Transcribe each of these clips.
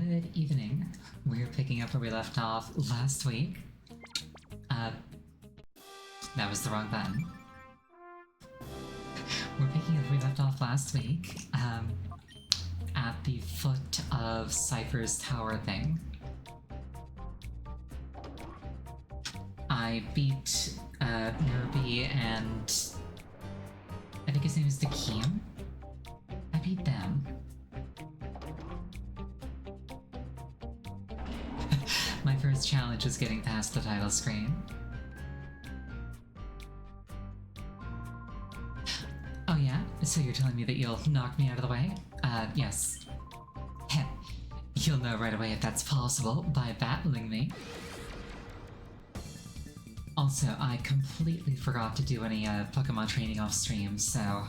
Good evening. We're picking up where we left off last week. That was the wrong button. We're picking up where we left off last week, at the foot of Cypher's tower thing. I beat, Nerby and I think his name is Dakeem. I beat them. My first challenge was getting past the title screen. Oh yeah? So you're telling me that you'll knock me out of the way? Yes. Heh. You'll know right away if that's possible by battling me. Also, I completely forgot to do any, Pokemon training off stream, so...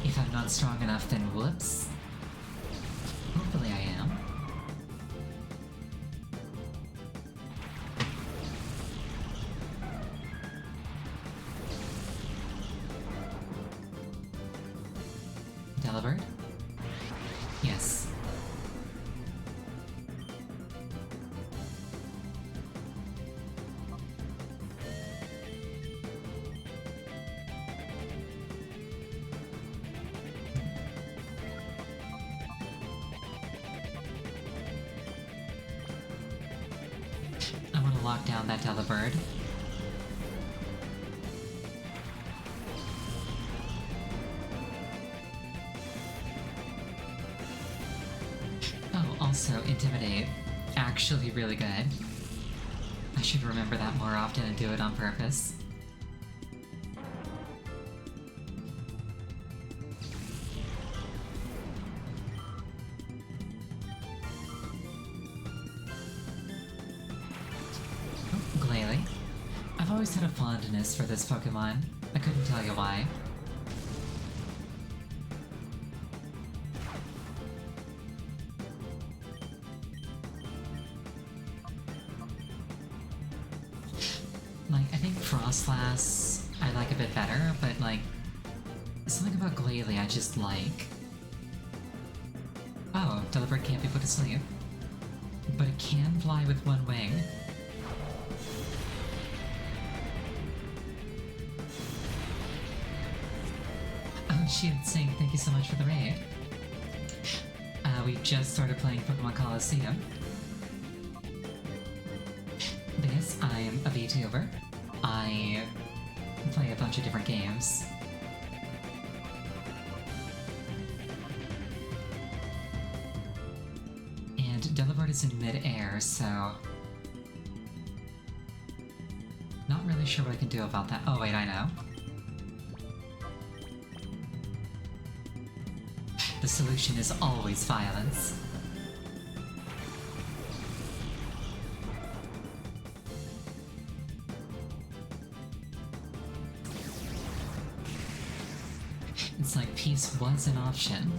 if I'm not strong enough, then whoops. Hopefully I am. Delibird? Yes. I want to lock down that Delibird. Oh, also, Intimidate. Actually really good. I should remember that more often and do it on purpose. Oh, Glalie. I've always had a fondness for this Pokemon. I couldn't tell you why. Like, I think Frostlass I like a bit better, but like, something about Glalie I just like. Oh, Delibird can't be put to sleep. But it can fly with one wing. Oh shoot, saying thank you so much for the raid. We just started playing Pokemon Colosseum. Because I'm a VTuber, I play a bunch of different games. And Delibird is in mid-air, so... not really sure what I can do about that. Oh wait, I know. The solution is always violence. It's like peace was an option.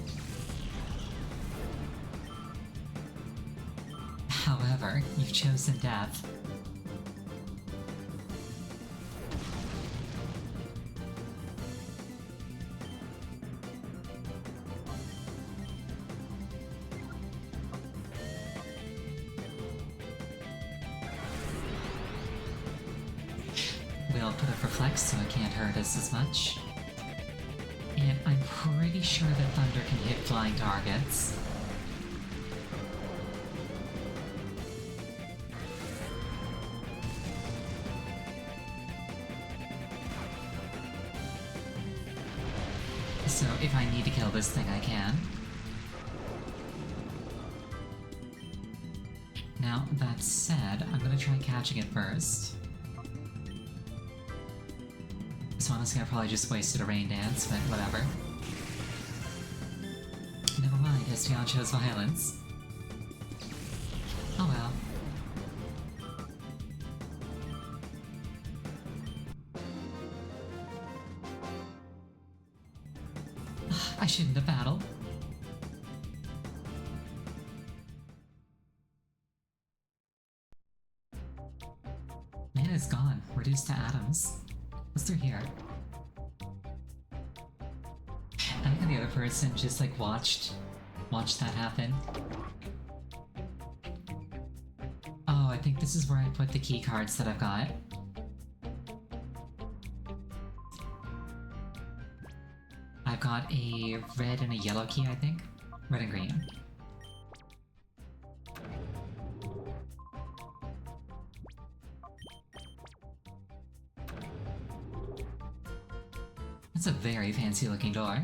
However, you've chosen death. We'll put up Reflect so it can't hurt us as much. And I'm pretty sure that Thunder can hit flying targets. So if I need to kill this thing, I can. Now, that said, I'm gonna try catching it first. So honestly, I probably just wasted a rain dance, but whatever. Never mind, Espeon chose violence. Oh well. I shouldn't have battled. Mana is gone, reduced to atoms. What's through here? I think the other person just like watched watch that happen. Oh, I think this is where I put the key cards that I've got. I've got a red and a yellow key, I think. Red and green. That's a very fancy looking door.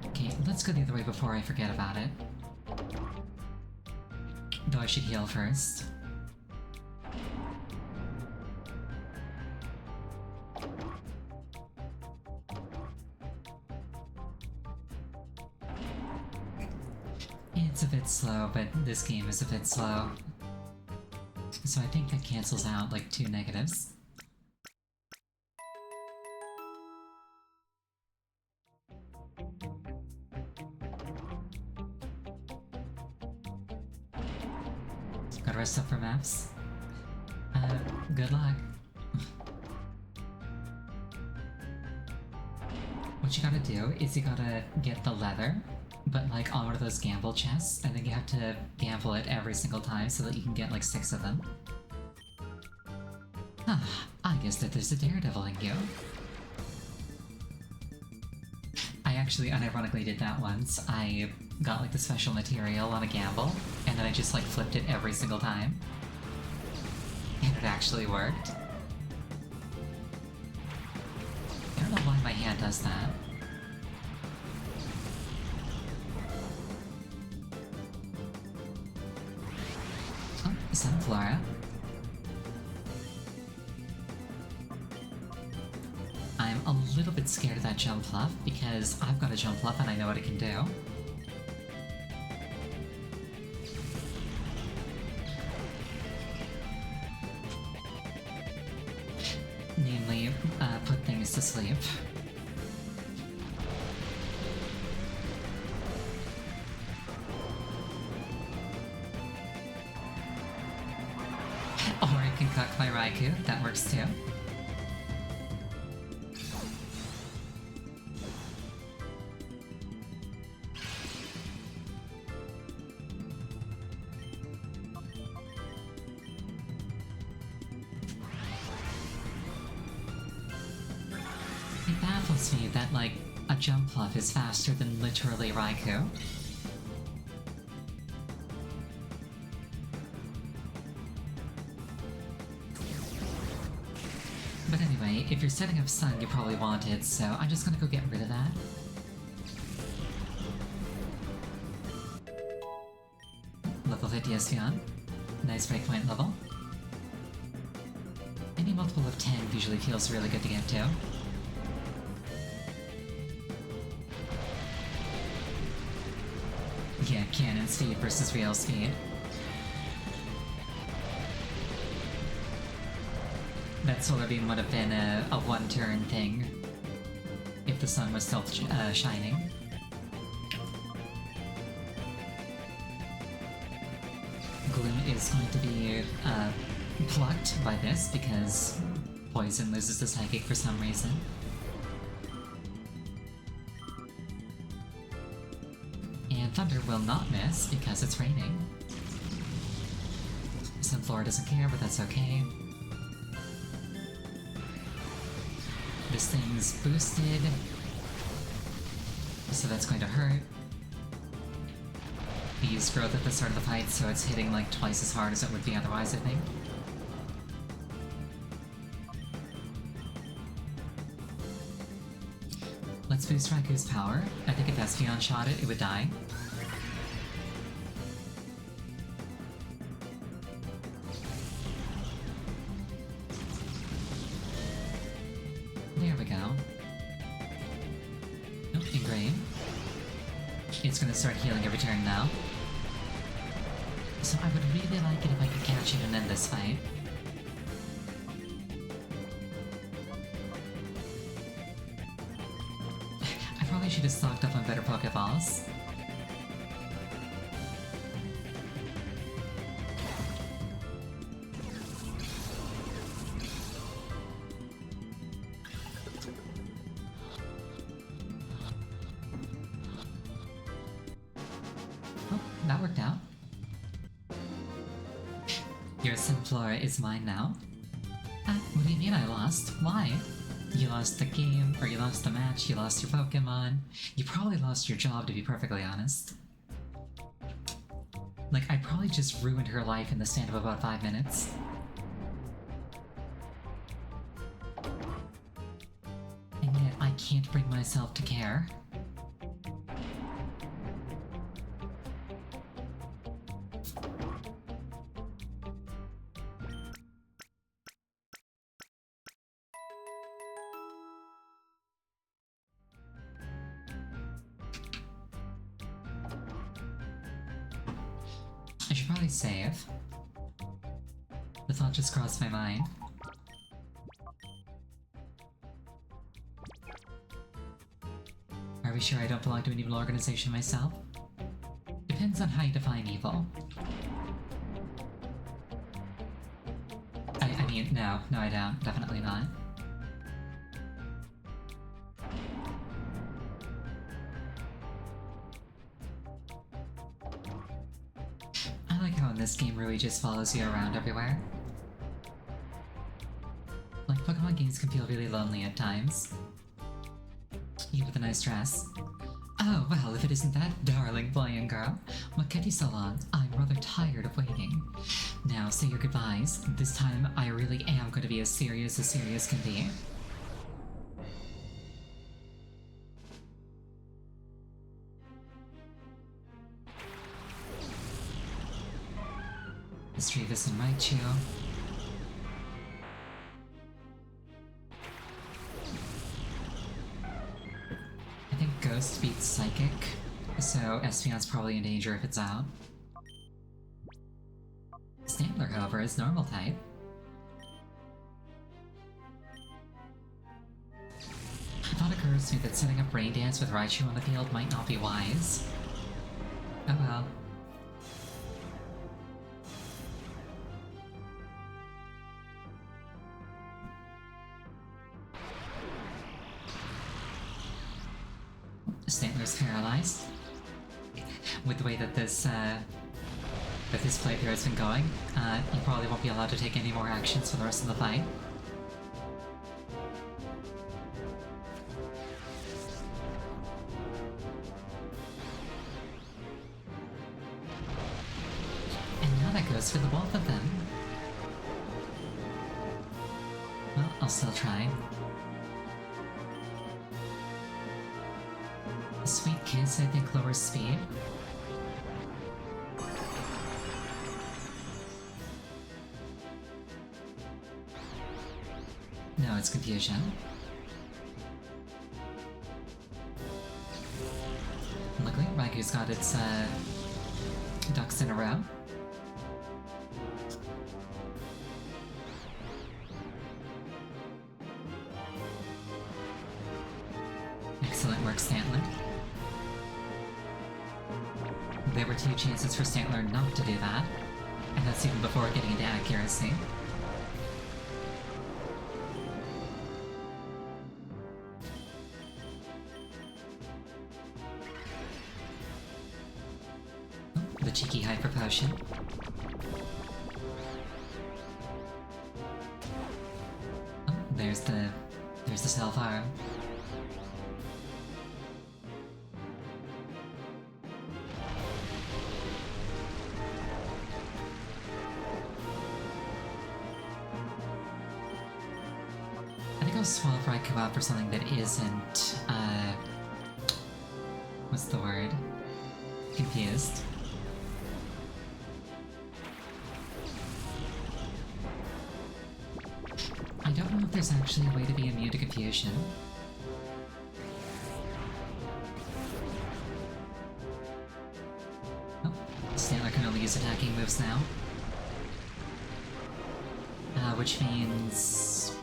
Okay, let's go the other way before I forget about it. Though I should heal first. It's a bit slow, but this game is a bit slow. So I think that cancels out like 2 negatives. Gotta rest up for maps. Good luck. What you gotta do is you gotta get the leather, but like on one of those gamble chests, and then you have to gamble it every single time so that you can get like 6 of them. I guess that there's a daredevil in you. I actually unironically did that once. I got like the special material on a gamble, and then I just like flipped it every single time. And it actually worked. I don't know why my hand does that. Oh, Sunflora. I'm a little bit scared of that jump fluff because I've got a jump fluff and I know what it can do. Namely, put things to sleep. Or I can cook my Raikou, that works too. It baffles me that, like, a jump fluff is faster than literally Raikou. But anyway, if you're setting up Sun, you probably want it, so I'm just gonna go get rid of that. Level 50 Espeon. Nice breakpoint level. Any multiple of 10 usually feels really good to get to. Yeah, canon speed versus real speed. That solar beam would have been a one-turn thing if the sun was still shining. Gloom is going to be plucked by this because Poison loses the Psychic for some reason. And Thunder will not miss because it's raining. Sunflora doesn't care, but that's okay. This thing's boosted, so that's going to hurt. We used growth at the start of the fight, so it's hitting like twice as hard as it would be otherwise, I think. Let's boost Raiku's power. I think if Espeon shot it, it would die. There we go. Nope, engrave. It's gonna start healing every turn now. So I would really like it if I could catch it and end this fight. I probably should have stocked up on better Pokeballs. Sunflora is mine now. What do you mean I lost? Why? You lost the game, or you lost the match, you lost your Pokemon. You probably lost your job, to be perfectly honest. Like, I probably just ruined her life in the span of about 5 minutes. And yet, I can't bring myself to care. I should probably save. The thought just crossed my mind. Are we sure I don't belong to an evil organization myself? Depends on how you define evil. I mean, no, I don't. Definitely not. I like how in this game Rui just follows you around everywhere. Like, Pokemon games can feel really lonely at times. You with a nice dress. Oh, well, if it isn't that darling boy and girl, what kept you so long? I'm rather tired of waiting. Now, say your goodbyes. This time, I really am going to be as serious can be. Mischievous and Raichu. I think Ghost beats Psychic, so Espeon's probably in danger if it's out. Stantler, however, is normal type. I thought it occurs to me that setting up Rain Dance with Raichu on the field might not be wise. Oh well. Stantler's paralyzed. With the way that this playthrough has been going, you probably won't be allowed to take any more actions for the rest of the fight. And now that goes for the both of them. Well, I'll still try. Sweet Kiss, I think, lowers speed. No, it's confusion. Luckily, Raiku's got its ducks in a row. Excellent work, Stantler. There were 2 chances for Stantler not to do that, and that's even before getting into accuracy. Oh, the cheeky Hyper Potion. Oh, there's the self-harm. I'll swap Raikou out for something that isn't, what's the word? Confused. I don't know if there's actually a way to be immune to confusion. Oh, Stantler can only use attacking moves now. Which means...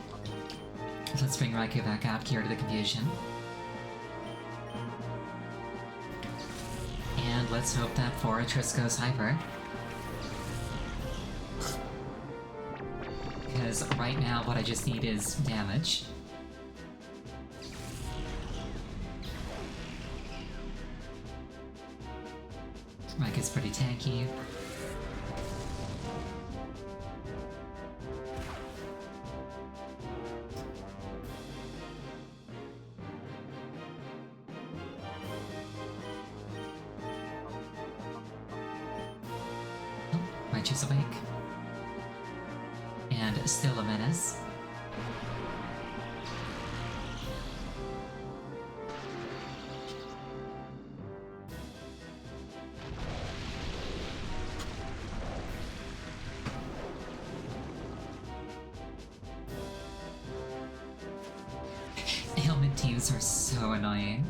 let's bring Raikou back out, cure to the confusion. And let's hope that Forretress goes hyper. Because right now what I just need is damage. Raikou's pretty tanky. she's awake. And still a menace. Ailment teams are so annoying.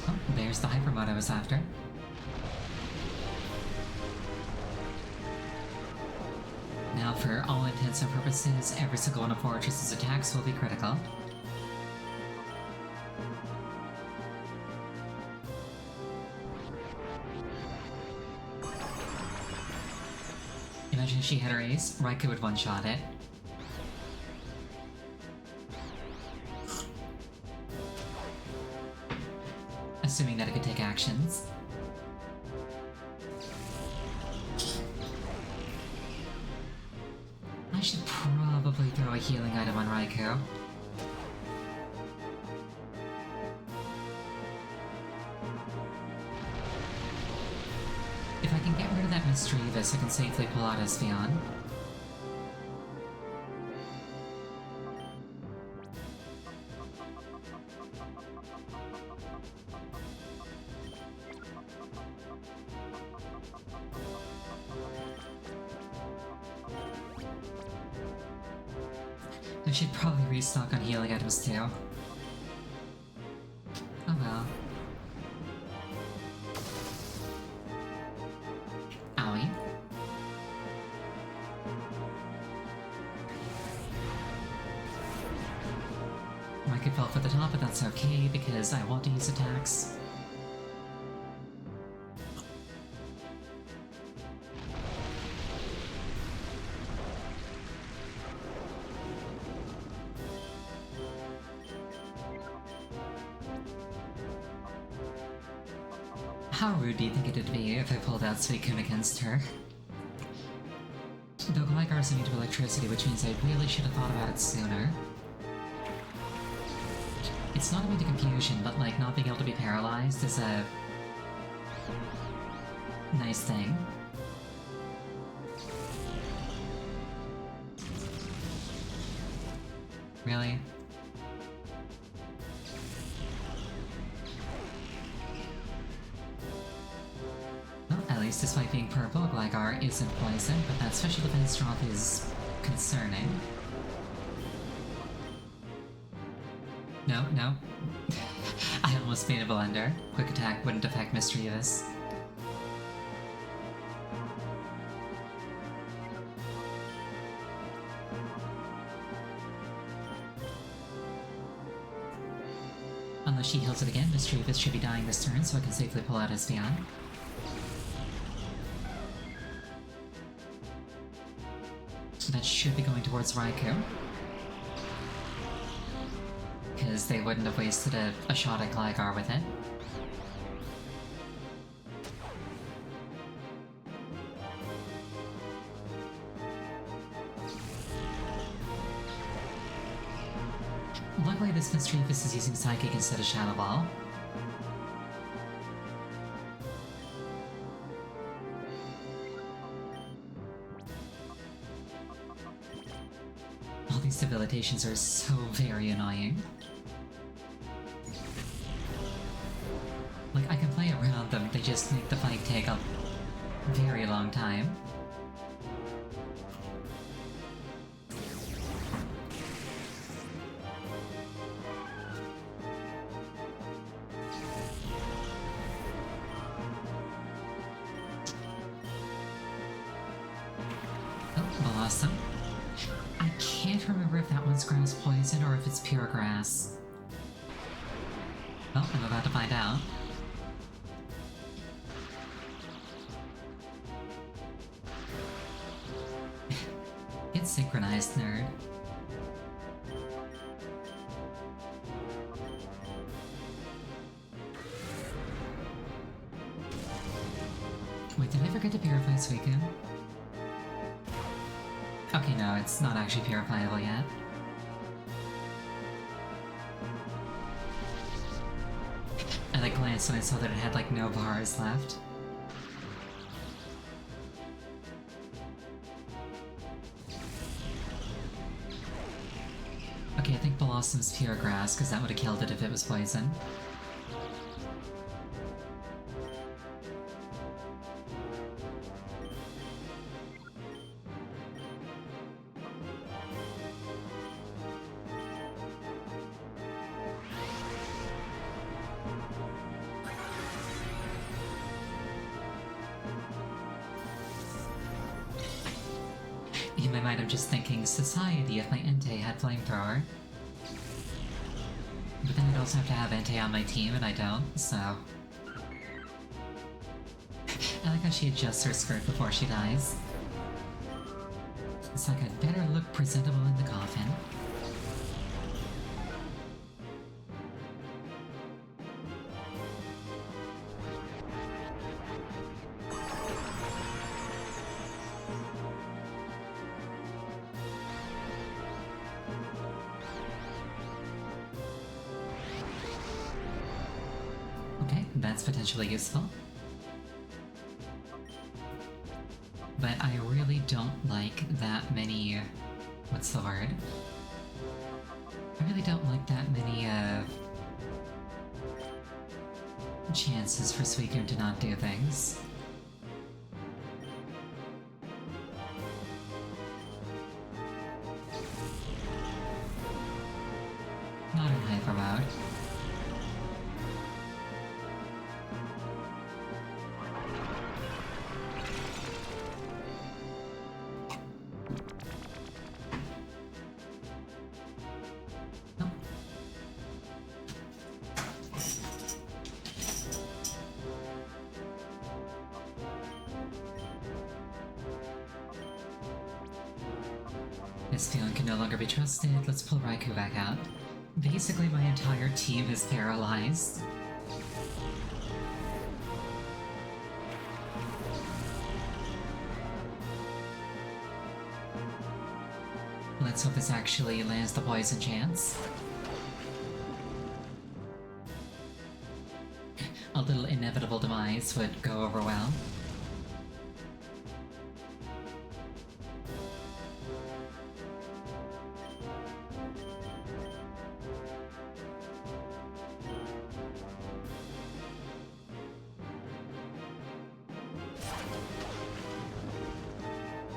Oh, there's the hyper mode I was after. Now, for all intents and purposes, every single one of Fortress's attacks will be critical. Imagine if she had her ace, Raikou would one-shot it. Assuming that it could take actions. I should probably throw a healing item on Raikou. If I can get rid of that Mischievous, I can safely pull out Espeon. I should probably restock on healing items too. Oh well. Owie. I could fall for the top, but that's okay because I want to use attacks. How rude do you think it'd be if I pulled out Suicune against her? Though Gligar's immune to electricity, which means I really should have thought about it sooner. It's not immune to confusion, but like not being able to be paralyzed is a nice thing. Really? Well, at least despite being purple, Gligar isn't poison, but that special defense drop is concerning. No, no. I almost made a blunder. Quick attack wouldn't affect Mischievous. Unless she heals it again, Mischievous should be dying this turn, so I can safely pull out Espeon. That should be going towards Raikou. Because they wouldn't have wasted a shot at Gligar with it. Luckily this Mischievous is using Psychic instead of Shadow Ball. All these debilitations are so very annoying. Like, I can play around them, they just make the fight take a very long time. Oh, Blossom. I can't remember if that one's grass poison or if it's pure grass. Well, I'm about to find out. It's synchronized, nerd. Wait, did I forget to purify Suicune? Okay, no, it's not actually purifiable yet. I glanced and I saw that it had like no bars left. Okay, I think Blossom's pure grass, because that would have killed it if it was poison. In my mind, I'm just thinking, society if my Entei had Flamethrower. But then I'd also have to have Entei on my team, and I don't, so... I like how she adjusts her skirt before she dies. It's like I'd better look presentable in the coffin. Okay, that's potentially useful. But I really don't like that many... what's the word? I really don't like that many, chances for Suicune to not do things. Not in Hyper Mode. This feeling can no longer be trusted. Let's pull Raikou back out. Basically, my entire team is paralyzed. Let's hope this actually lands the poison chance. A little inevitable demise would go over well.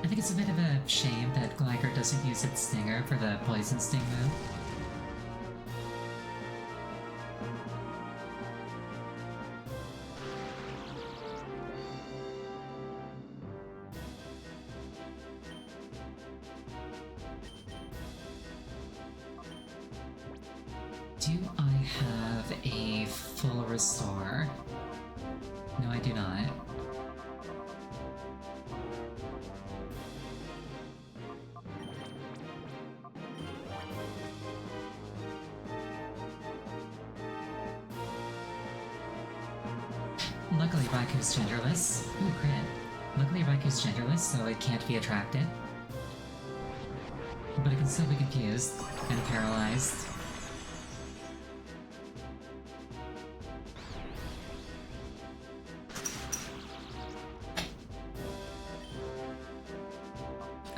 I think it's a bit of a shame that Gligar doesn't use its Stinger for the Poison Sting move. Do I have a full restore? No, I do not. Luckily, Raikou's genderless. Ooh, crit. Luckily, Raikou's genderless, so it can't be attracted. But it can still be confused and paralyzed.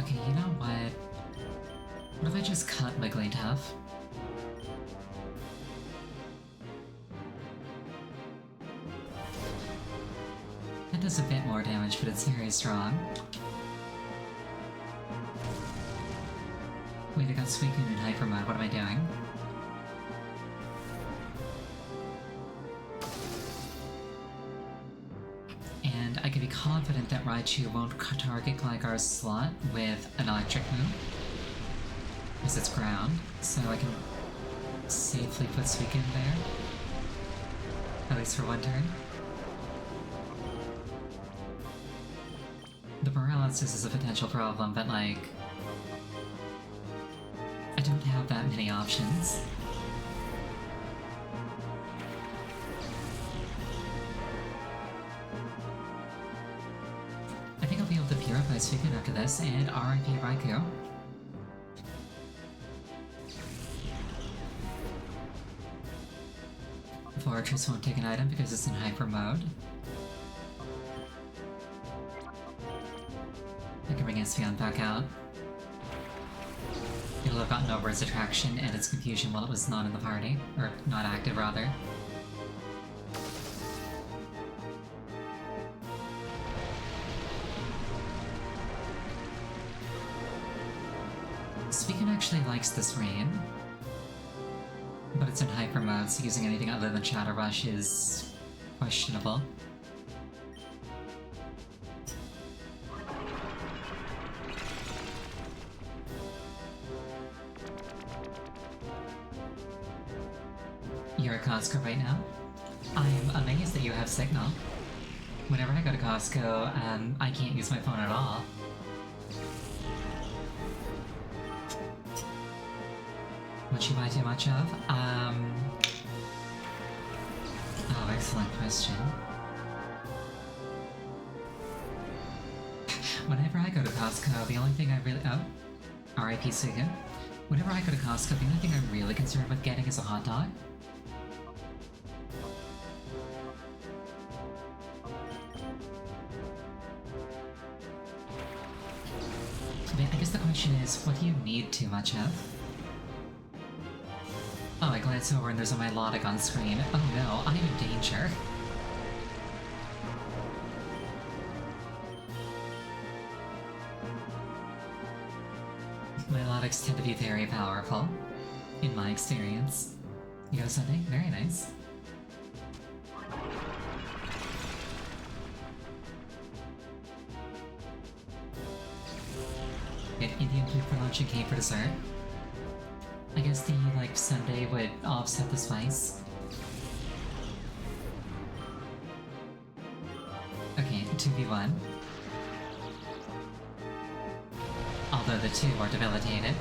Okay, you know what? What if I just cut Wigglytuff? That does a bit more damage, but it's very strong. Wait, I got Suicune in Hyper Mode, what am I doing? And I can be confident that Raichu won't target Gligar's slot with an electric move, because it's ground, so I can safely put Suicune there. At least for one turn. The paralysis is a potential problem, but like... I don't have that many options. I think I'll be able to purify Suicune after this, and RIP Raikou. Fortress won't take an item because it's in Hyper Mode. I can bring Espeon back out. It'll have gotten over its attraction and its confusion while it was not in the party. Or not active, rather. Speaking actually likes this rain. But it's in hyper mode, so using anything other than Shadow Rush is questionable. You're at Costco right now? I'm amazed that you have signal. Whenever I go to Costco, I can't use my phone at all. What you buy too much of? Oh, excellent question. Whenever I go to Costco, the only thing I really— oh, R.I.P. Suga. Whenever I go to Costco, the only thing I'm really concerned with getting is a hot dog. I guess the question is, what do you need too much of? Oh, I glance over and there's a melodic on screen. Oh no, I'm in danger. Melodics tend to be very powerful, in my experience. You got something? Very nice. Get Indian food for lunch and cake for dessert. I guess the, sundae would offset the spice. Okay, 2v1. Although the two are debilitated.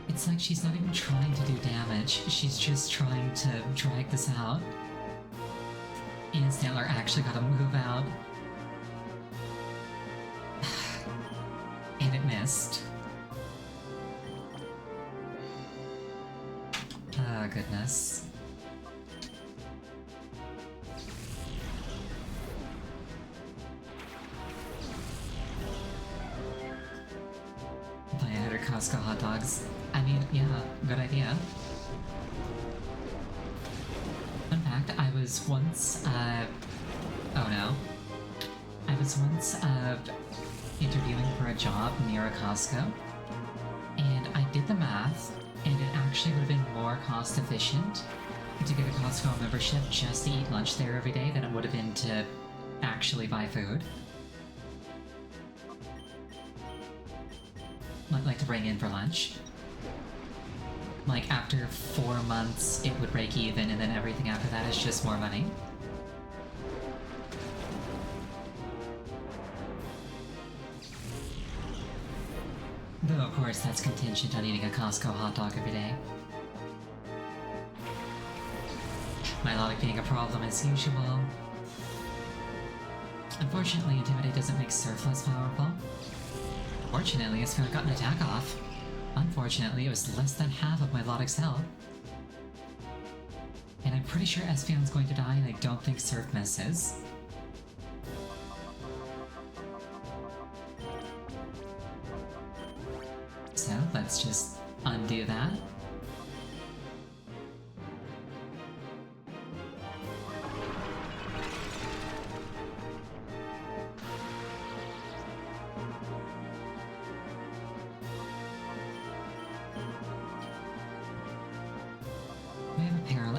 It's like she's not even trying to do damage, she's just trying to drag this out. And Stantler actually got a move out. And it missed. Oh, goodness. Buy 100 Costco hot dogs. I mean, yeah, good idea. Fun fact, I was once, oh no. I was once, interviewing for a job near a Costco, and I did the math, and it actually would have been more cost efficient to get a Costco membership just to eat lunch there every day than it would have been to actually buy food. Like to bring in for lunch. Like, after 4 months, it would break even, and then everything after that is just more money. Though, of course, that's contingent on eating a Costco hot dog every day. My logic being a problem as usual. Unfortunately, Intimidate doesn't make Surf less powerful. Fortunately, Espeon got an attack off. Unfortunately, it was less than half of my Lodic's health. And I'm pretty sure Espeon's going to die, and I don't think Surf misses. So, let's just undo that.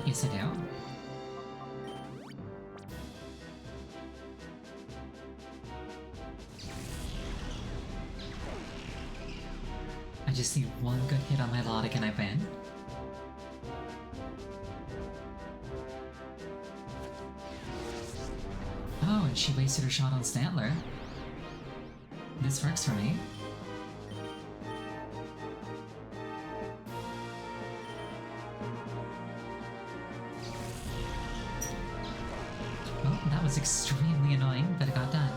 Yes, I do. I just need one good hit on my Lodic and I win. Oh, and she wasted her shot on Stantler. This works for me. Well, that was extremely annoying, but it got done.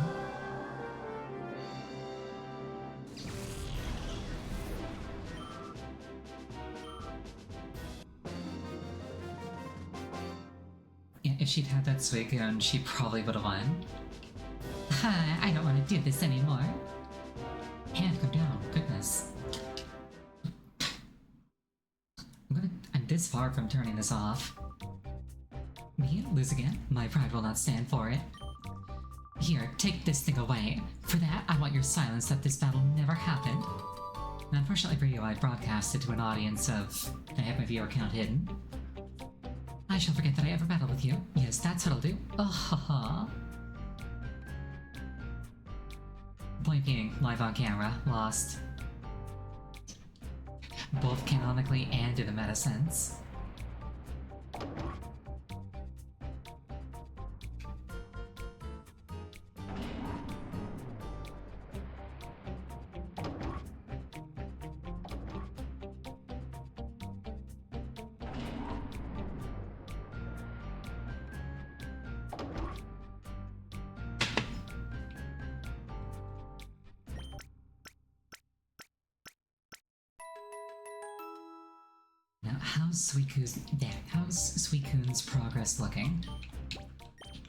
Yeah, if she'd had that Suicune, she probably would have won. Ha! I don't want to do this anymore. Hand, come down. Goodness. I'm this far from turning this off. Me? Lose again? My pride will not stand for it. Here, take this thing away. For that, I want your silence that this battle never happened. Unfortunately for you, I broadcast it to an audience of... I have my viewer count hidden. I shall forget that I ever battled with you. Yes, that's what I'll do. Oh, haha. Point being, live on camera, lost. Both canonically and in a meta sense. Now, how's Suicune's progress looking?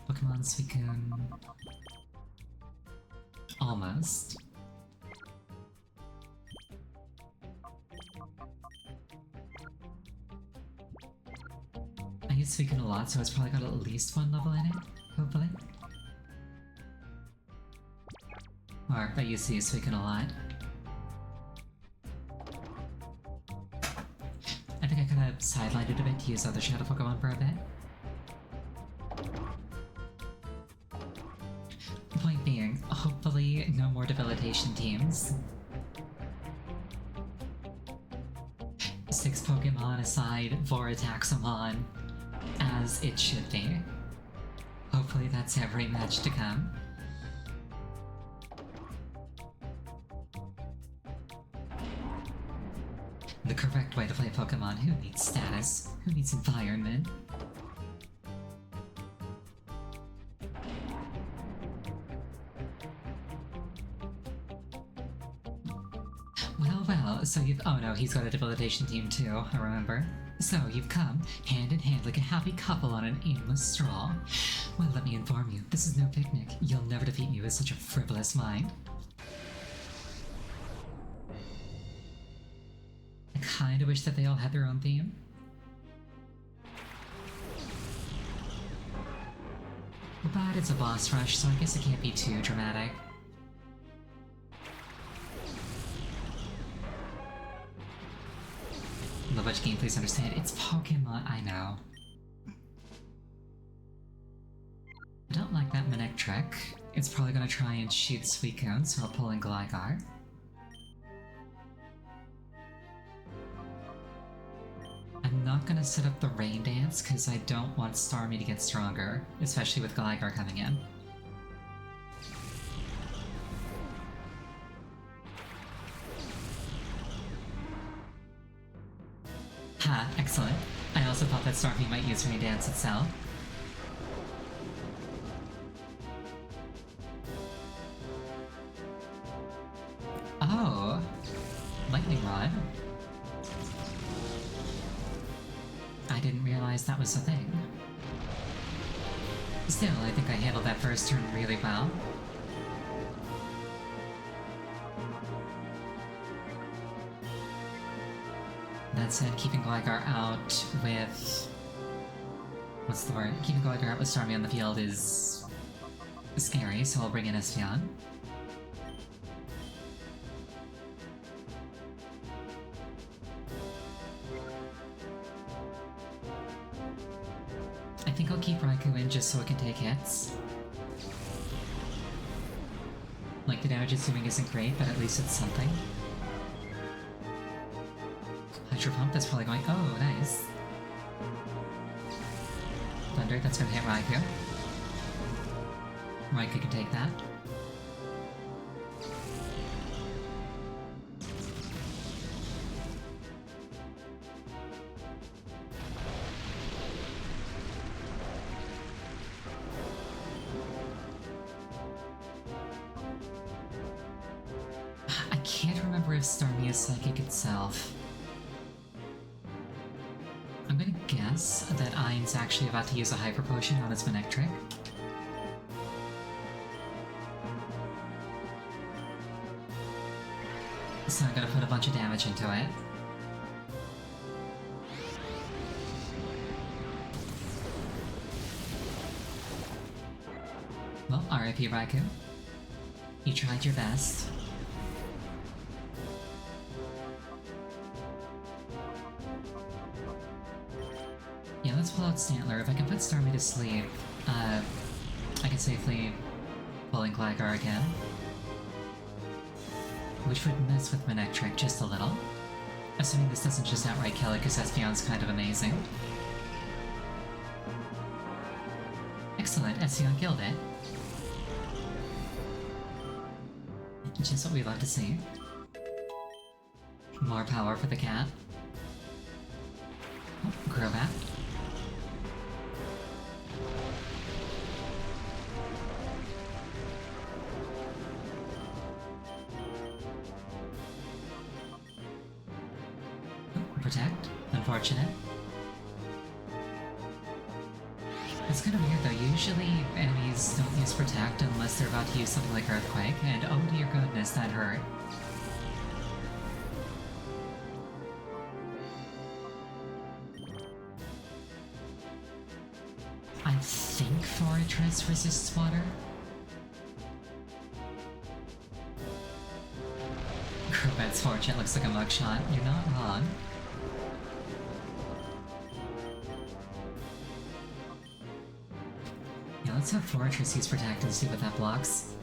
Pokemon Suicune... Almost. I use Suicune a lot, so it's probably got at least one level in it, hopefully. Or, I used to use Suicune a lot. I think I kind of sidelined it a bit to use other Shadow Pokemon for a bit. Point being, hopefully no more debilitation teams. 6 Pokemon aside, 4 attacks on, as it should be. Hopefully that's every match to come. The correct way to play Pokemon. Who needs status? Who needs environment? Well, so you've— oh no, he's got a debilitation team too, I remember. So you've come, hand in hand like a happy couple on an aimless stroll. Well, let me inform you, this is no picnic. You'll never defeat me with such a frivolous mind. I kinda wish that they all had their own theme. But it's a boss rush, so I guess it can't be too dramatic. Love which game, please understand. It's Pokemon, I know. I don't like that Minek trick. It's probably gonna try and shoot Suicune, so I'll pull in Gligar. I'm not gonna set up the Rain Dance, because I don't want Starmie to get stronger, especially with Gligar coming in. Ha, excellent. I also thought that Starmie might use Rain Dance itself. Oh, Lightning Rod. I didn't realize that was a thing. Still, I think I handled that first turn really well. That said, keeping Gligar out with... what's the word? Keeping Gligar out with Starmie on the field is... scary, so I'll bring in Espeon. I think I'll keep Raikou in just so it can take hits. Like, the damage it's doing isn't great, but at least it's something. Hydro Pump, that's probably going— oh, nice. Thunder, that's gonna hit Raikou. Raikou can take that. can't remember if Starmie is psychic itself. I'm gonna guess that Ain's actually about to use a Hyper Potion on its Manectric. So I'm gonna put a bunch of damage into it. Well, RIP Raikou. You tried your best. Yeah, let's pull out Stantler. If I can put Starmie to sleep, I can safely pull in Gligar again. Which would mess with Manectric just a little. Assuming this doesn't just outright kill it, because Espeon's kind of amazing. Excellent, Espeon killed it. Just what we love to see. More power for the cat. Oh, Crobat. Protect. Unfortunate. It's kind of weird though, usually enemies don't use Protect unless they're about to use something like Earthquake, and oh dear goodness, that hurt. I think Fortress resists water? Crobat's Fortune looks like a mugshot, you're not wrong. Yeah, let's have Fortress use Protect and see what that blocks.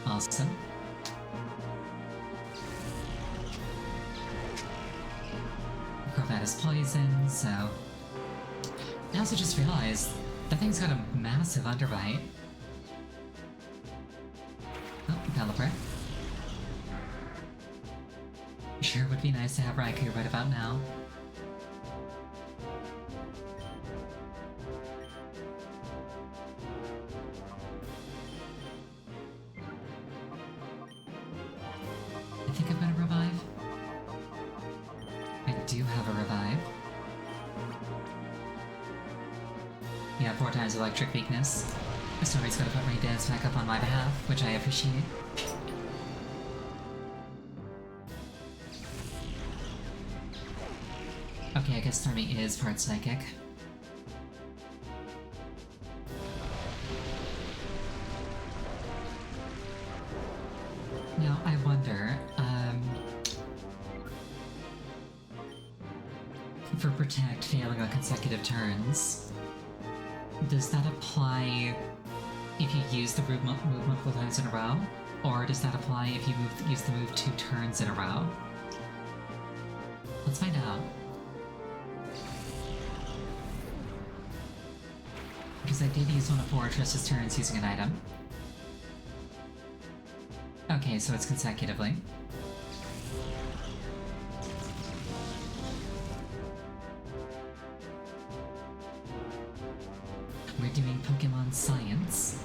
Awesome. Crobat is poison, so... I also just realized that thing's got a massive underbite. Oh, Pelipper. Sure would be nice to have Raikou right about now. I think I'm gonna revive. I do have a revive. Yeah, 4 times electric weakness. Story's gonna put Rain Dance back up on my behalf, which I appreciate. Okay, I guess Starmie is part psychic. Now, I wonder, for Protect failing on consecutive turns, does that apply if you use the move multiple times in a row? Or does that apply if you use the move 2 turns in a row? Let's find out. Because I did use one of Fortress's turns using an item. Okay, so it's consecutively. We're doing Pokemon Science.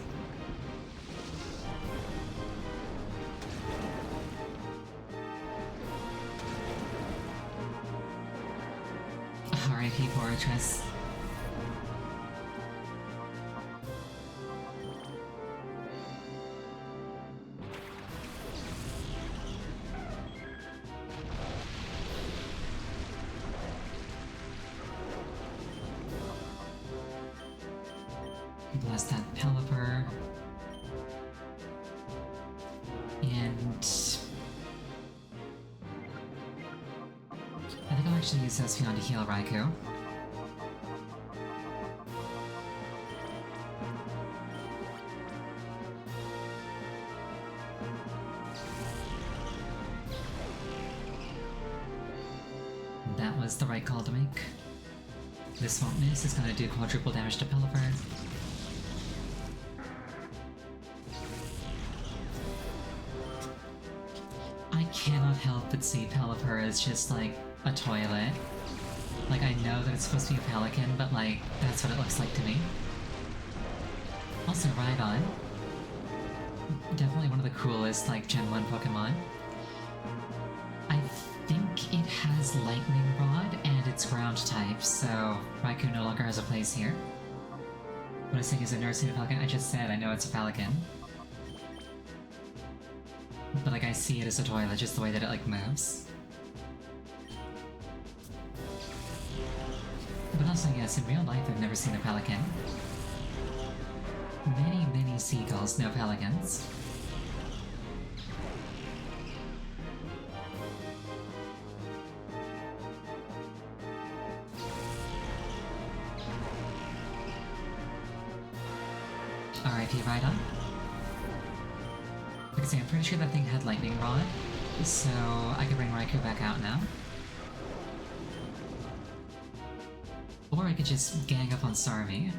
R.I.P. Fortress. Blast that Pelipper. And... I think I'll actually use Espeon to heal Raikou. That was the right call to make. This won't miss, it's gonna do quadruple damage to Pelipper. I cannot help but see Pelipper as just like a toilet. Like, I know that it's supposed to be a pelican, but like, that's what it looks like to me. Also, Rhydon. Definitely one of the coolest, like, Gen 1 Pokemon. I think it has Lightning Rod and it's ground type, so Raikou no longer has a place here. What I was saying is I've never seen a Pelican. I just said I know it's a Pelican. But, like, I see it as a toilet, just the way that it, like, moves. But also, yes, in real life I've never seen a pelican. Many, many seagulls, no pelicans. R.I.P. Rhydon. Because I'm pretty sure that thing had Lightning Rod, so I could bring Raikou back out now. Or I could just gang up on Starmie.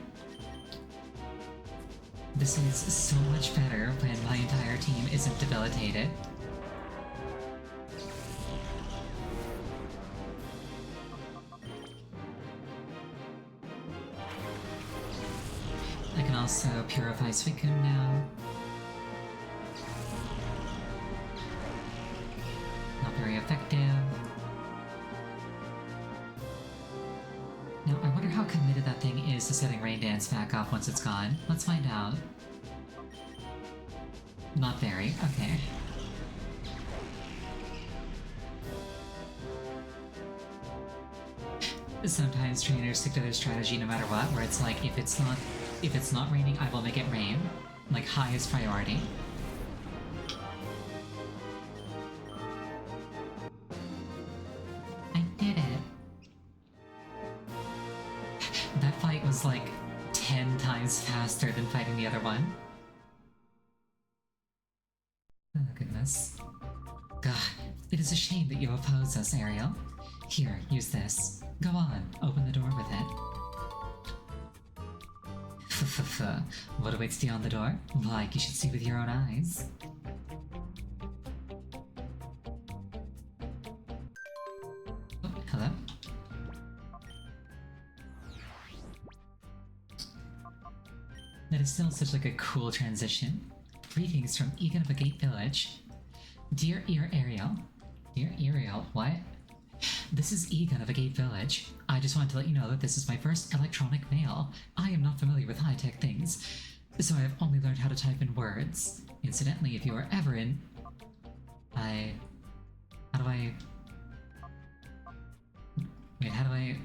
This is so much better when my entire team isn't debilitated. I can also purify Suicune now. Not very effective. Now, I wonder how committed that thing is to setting Rain Dance back up once it's gone. Let's find out. Not very. Okay. Sometimes trainers stick to their strategy no matter what, where it's like, if it's not raining, I will make it rain. Like, highest priority. I did it. That fight was like 10 times faster than fighting the other one. Oh goodness. God, it is a shame that you oppose us, Ariel. Here, use this. Go on, open the door with it. What awaits beyond the door? Like you should see with your own eyes. Oh, hello? That is still such like a cool transition. Greetings from Egan of the Gate Village. Dear Ariel. Dear Ariel, what? This is Egan of the Gate Village. I just wanted to let you know that this is my first electronic mail. I am not familiar with high-tech things, so I have only learned how to type in words. Incidentally, if you are ever in... How do I... Wait, how do I...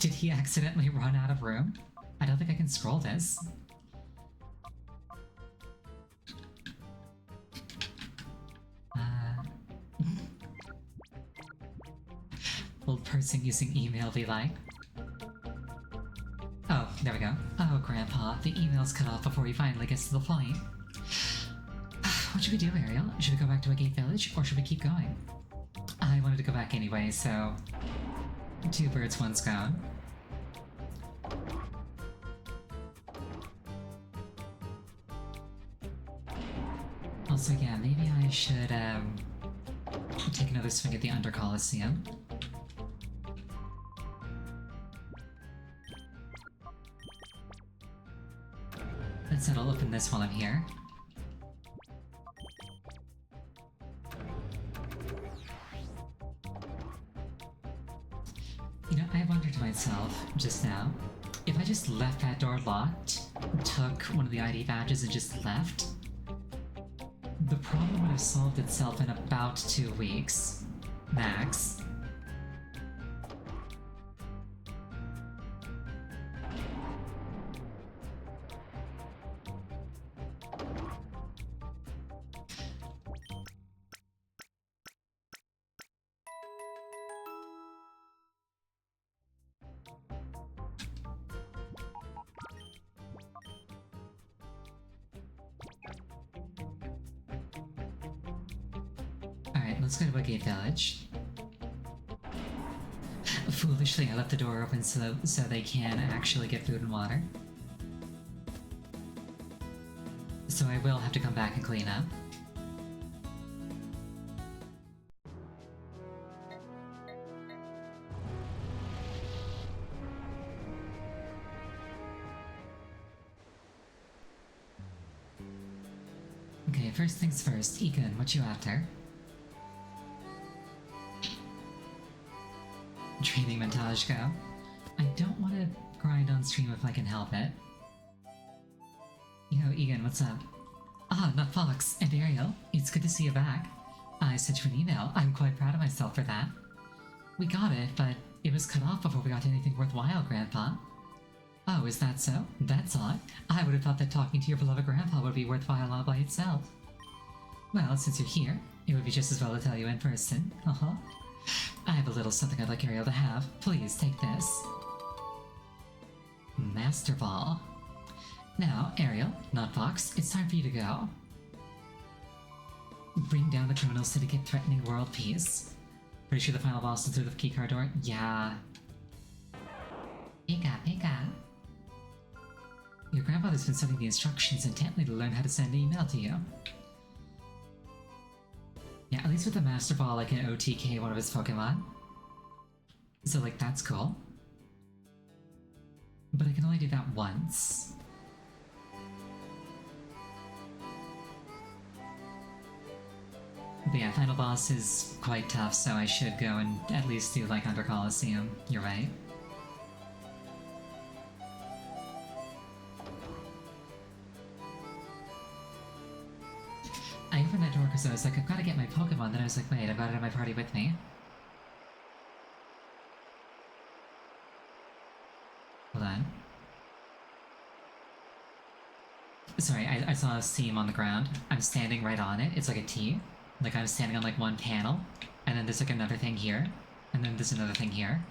Did he accidentally run out of room? I don't think I can scroll this. Old person using email be like? Oh, there we go. Oh, Grandpa, the email's cut off before he finally gets to the point. What should we do, Ariel? Should we go back to a Gate Village, or should we keep going? I wanted to go back anyway, so... two birds, one stone. Also, yeah, maybe I should, take another swing at the Under Colosseum. That said, I'll open this while I'm here. You know, I wondered to myself, just now, if I just left that door locked, took one of the ID badges and just left, the problem would have solved itself in about 2 weeks. Max. Alright, let's go to a Gate Village. Foolishly, I left the door open so they can actually get food and water. So I will have to come back and clean up. first things first. Egan, what you after? Training montage go. I don't want to grind on stream if I can help it. Yo, Egan, what's up? Ah, not Fox and Ariel. It's good to see you back. I sent you an email. I'm quite proud of myself for that. We got it, but it was cut off before we got to anything worthwhile, Grandpa. Oh, is that so? That's odd. I would have thought that talking to your beloved Grandpa would be worthwhile all by itself. Well, since you're here, it would be just as well to tell you in person. I have a little something I'd like Ariel to have. Please, take this. Master Ball. Now, Ariel, not Fox, it's time for you to go. Bring down the criminal syndicate threatening world peace. Pretty sure the final boss is through the keycard door? Yeah. Pika. Your grandfather's been studying the instructions intently to learn how to send an email to you. Yeah, at least with the Master Ball, I can OTK one of his Pokemon. So, like, that's cool. But I can only do that once. But yeah, final boss is quite tough, so I should go and at least do, like, under Colosseum. You're right. I opened that door because I was like, I've got to get my Pokemon, then I was like, wait, I've got it in my party with me. Hold on. Sorry, I saw a seam on the ground. I'm standing right on it. It's like a T. Like I'm standing on like one panel, and then there's like another thing here, and then there's another thing here.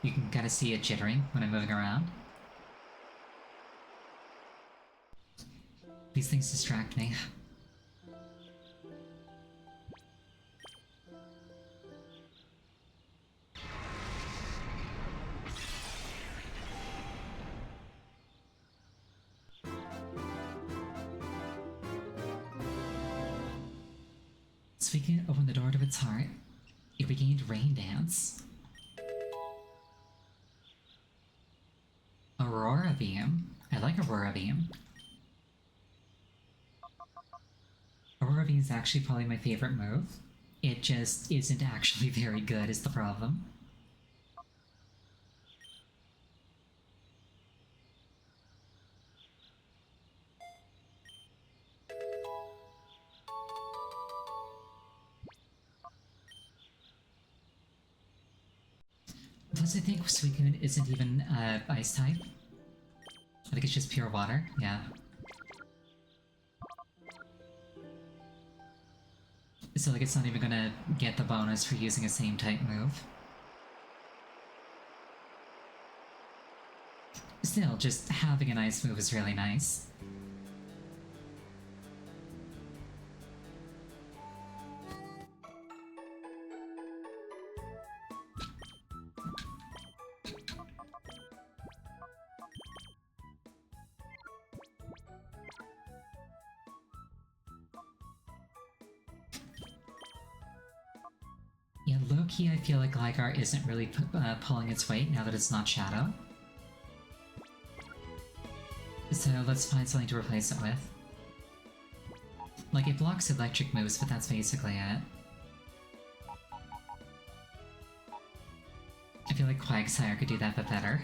You can kind of see it jittering when I'm moving around. These things distract me. Suicune opened the door to its heart. It regained Rain Dance. Aurora Beam. I like Aurora Beam. Aurora Beam is actually probably my favorite move. It just isn't actually very good is the problem. Plus, I think Suicune isn't even ice type. I think it's just pure water, yeah. So, like, it's not even gonna get the bonus for using a same type move. Still, just having an ice move is really nice. Yeah, low-key I feel like Gligar isn't really pulling its weight now that it's not Shadow. So let's find something to replace it with. Like, it blocks electric moves, but that's basically it. I feel like Quagsire could do that but better.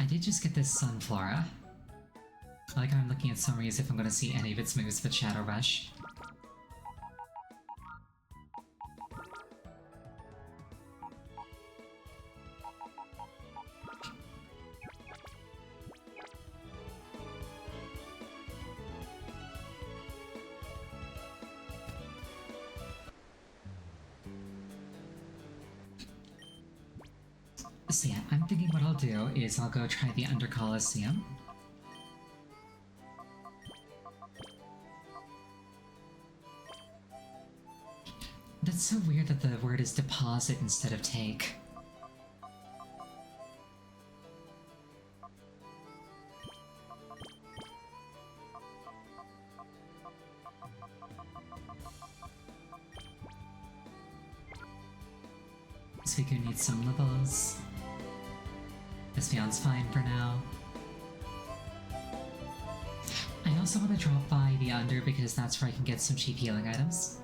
I did just get this Sunflora. Like, I'm looking at summaries if I'm gonna see any of its moves but Shadow Rush. So yeah, I'm thinking what I'll do is I'll go try the Under Colosseum. That's so weird that the word is deposit instead of take. Suicune needs some levels. Espeon's fine for now. I also want to drop by the Under because that's where I can get some cheap healing items.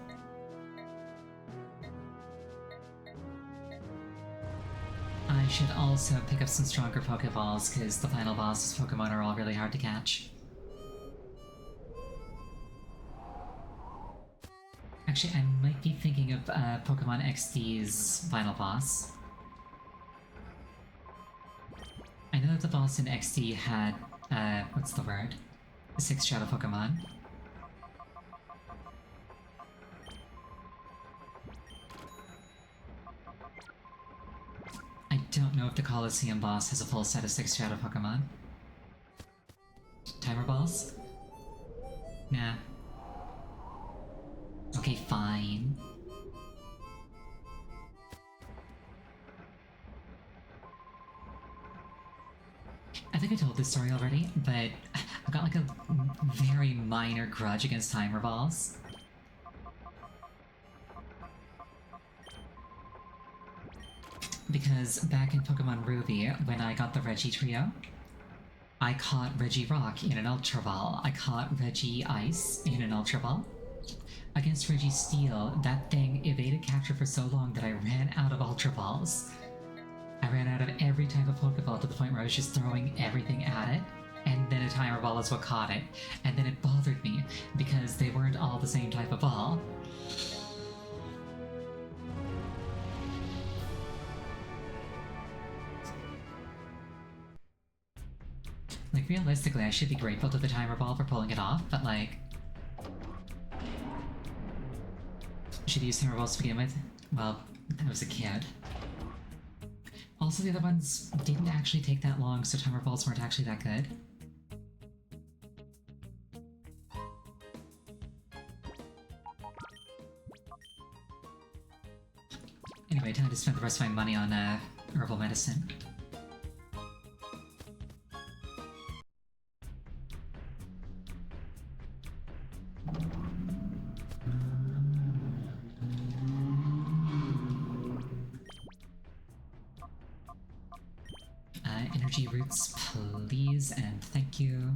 I should also pick up some stronger Pokeballs because the final boss's Pokemon are all really hard to catch. Actually, I might be thinking of Pokemon XD's final boss. I know that the boss in XD had, what's the word? 6 Shadow Pokemon. I don't know if the Colosseum boss has a full set of 6 Shadow Pokemon. Timer balls? Nah. Okay, fine. I think I told this story already, but I've got like a very minor grudge against timer balls. Because back in Pokemon Ruby, when I got the Reggie trio, I caught Reggie Rock in an Ultra Ball. I caught Reggie Ice in an Ultra Ball. Against Reggie Steel, that thing evaded capture for so long that I ran out of Ultra Balls. I ran out of every type of Pokeball to the point where I was just throwing everything at it, and then a timer ball is what caught it. And then it bothered me, because they weren't all the same type of ball. Like, realistically, I should be grateful to the timer ball for pulling it off, but like... should use timer balls to begin with? Well, I was a kid. Also, the other ones didn't actually take that long, so timer balls weren't actually that good. Anyway, time to spend the rest of my money on herbal medicine. Energy roots, please, and thank you.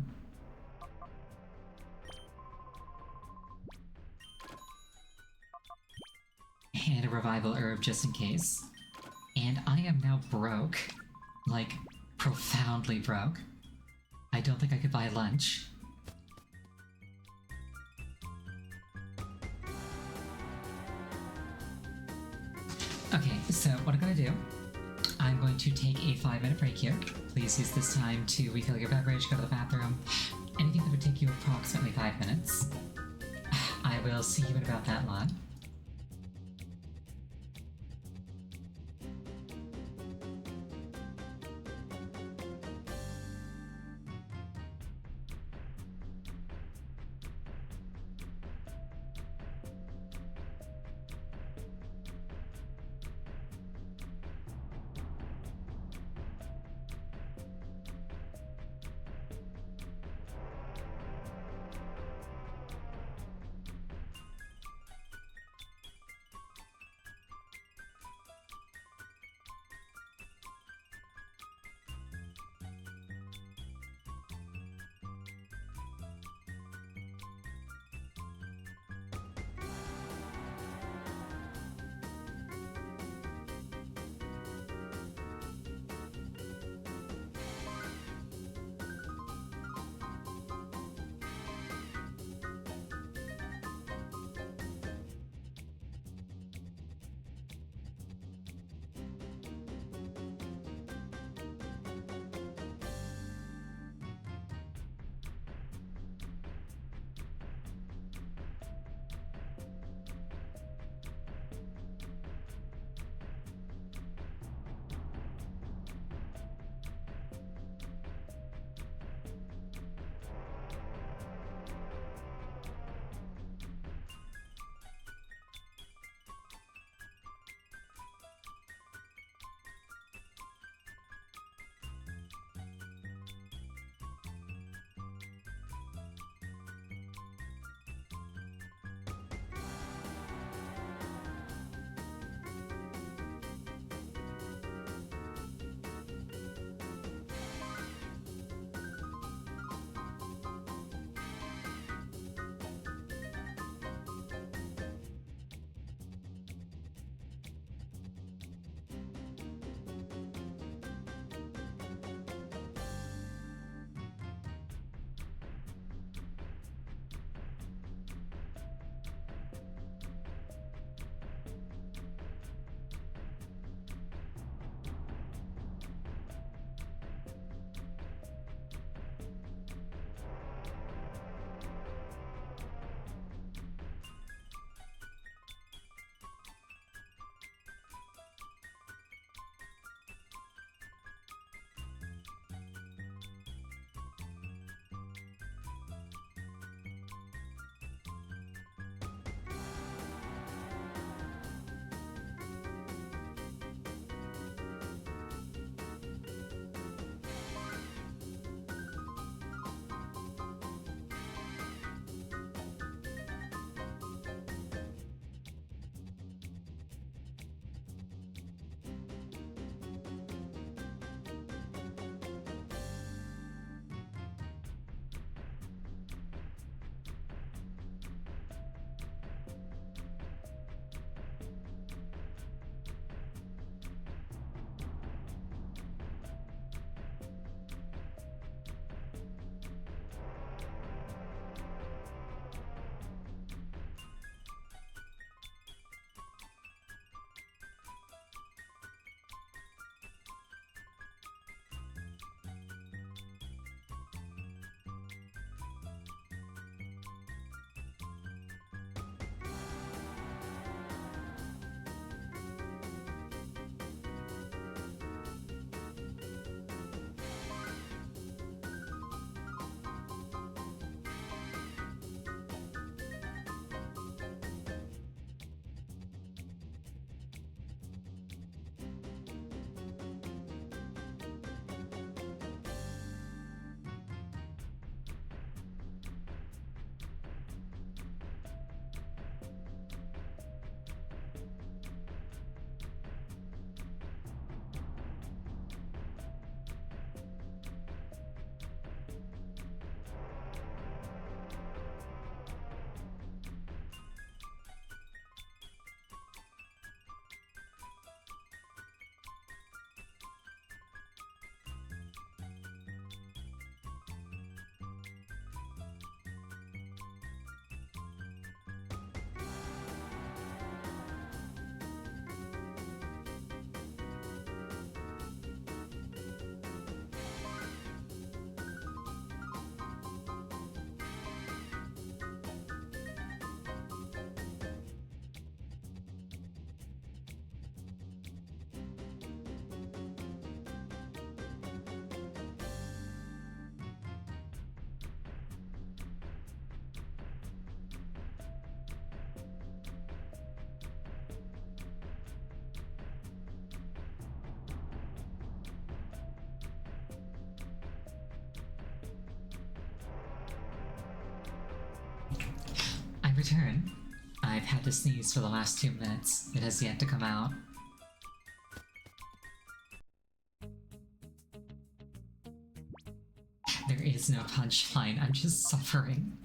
And a revival herb just in case. And I am now broke. Like, profoundly broke. I don't think I could buy lunch. Okay, so what I'm gonna do, I'm going to take a 5-minute break here. Please use this time to refill your beverage, go to the bathroom, anything that would take you approximately 5 minutes. I will see you in about that long. I return. I've had to sneeze for the last 2 minutes. It has yet to come out. There is no punchline, I'm just suffering.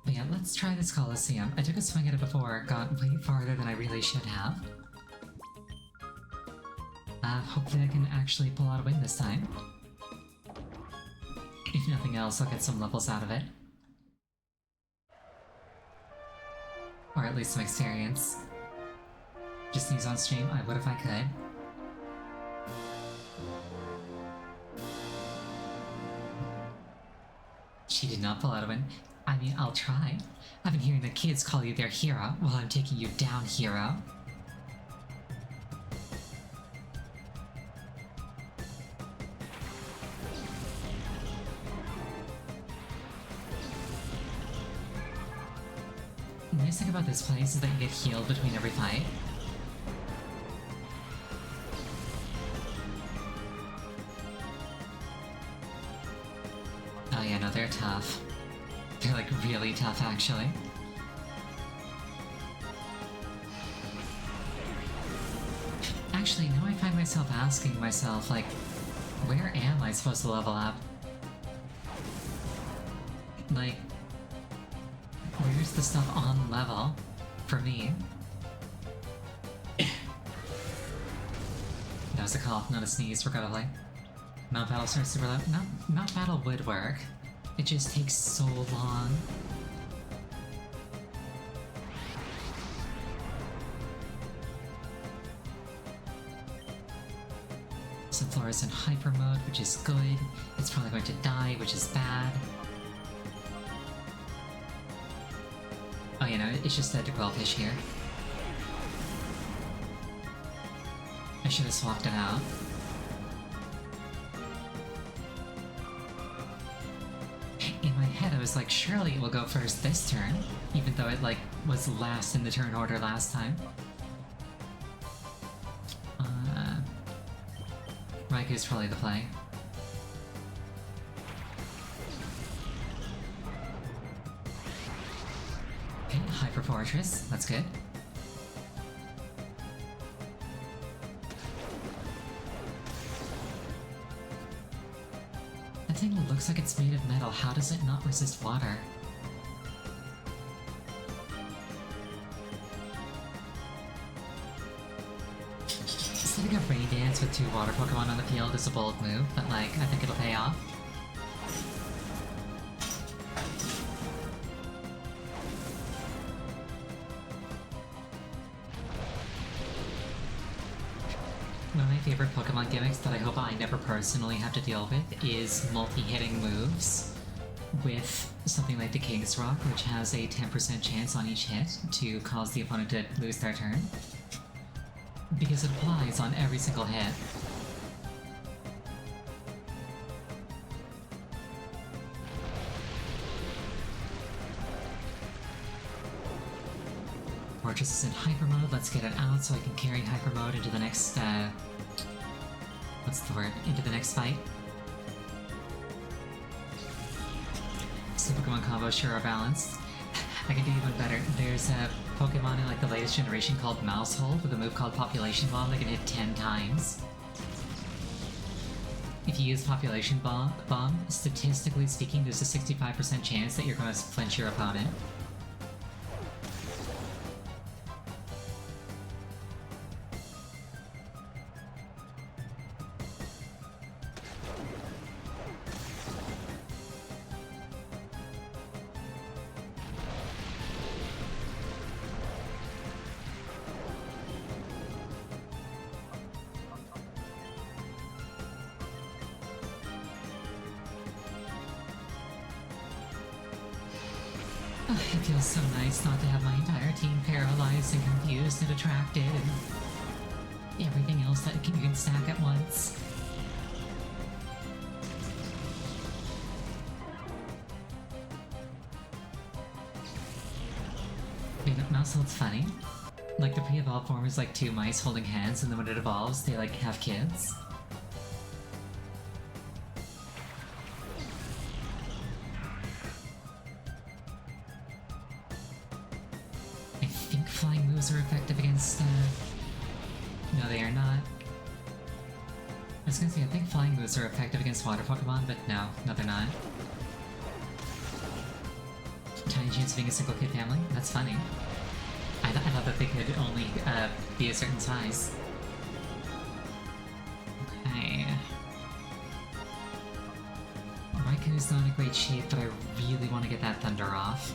But yeah, let's try this Colosseum. I took a swing at it before, got way farther than I really should have. Hopefully I can actually pull out a win this time. If nothing else, I'll get some levels out of it. Or at least some experience. Just sneeze on stream, I would if I could. She did not pull out a win. I mean, I'll try. I've been hearing the kids call you their hero while I'm taking you down, hero. The nice thing about this place is that you get healed between every fight. Oh yeah, no, they're tough. They're like really tough, actually. Actually, now I find myself asking myself, like, where am I supposed to level up? Like, where's the stuff on level for me? That was a cough, not a sneeze, regrettably. Mount Battle starts super loud. Mount Battle would work. It just takes so long. Sunflora's in hyper mode, which is good. It's probably going to die, which is bad. Oh, you know, it's just dead to Quellfish here. I should have swapped it out. In my head, I was like, surely it will go first this turn, even though it, like, was last in the turn order last time. Raiku's probably the play. Okay, Hyper Fortress, that's good. That thing looks like it's made of metal, how does it not resist water? Setting up Rain Dance with 2 water Pokemon on the field is a bold move, but like, I think it'll pay off. One of my favorite Pokemon gimmicks that I hope I never personally have to deal with is multi-hitting moves with something like the King's Rock, which has a 10% chance on each hit to cause the opponent to lose their turn. Because it applies on every single hit. Fortress is in hyper mode, let's get it out so I can carry hyper mode into the next, what's the word? Into the next fight. Super Pokemon combos sure are balanced. I can do even better. There's a Pokemon in like the latest generation called Mousehold with a move called Population Bomb that can hit 10 times. If you use Population Bomb, statistically speaking, there's a 65% chance that you're going to flinch your opponent. It feels so nice not to have my entire team paralyzed and confused and attracted and everything else that you can stack at once. You know, Mousehold's funny. Like, the pre-evolved form is like 2 mice holding hands, and then when it evolves, they like have kids. moves are effective against, no, they are not. I was gonna say, I think flying moves are effective against water Pokemon, but no, they're not. Tiny chance of being a single kid family? That's funny. I thought that they could only be a certain size. Okay. Raikou's not in a great shape, but I really want to get that Thunder off.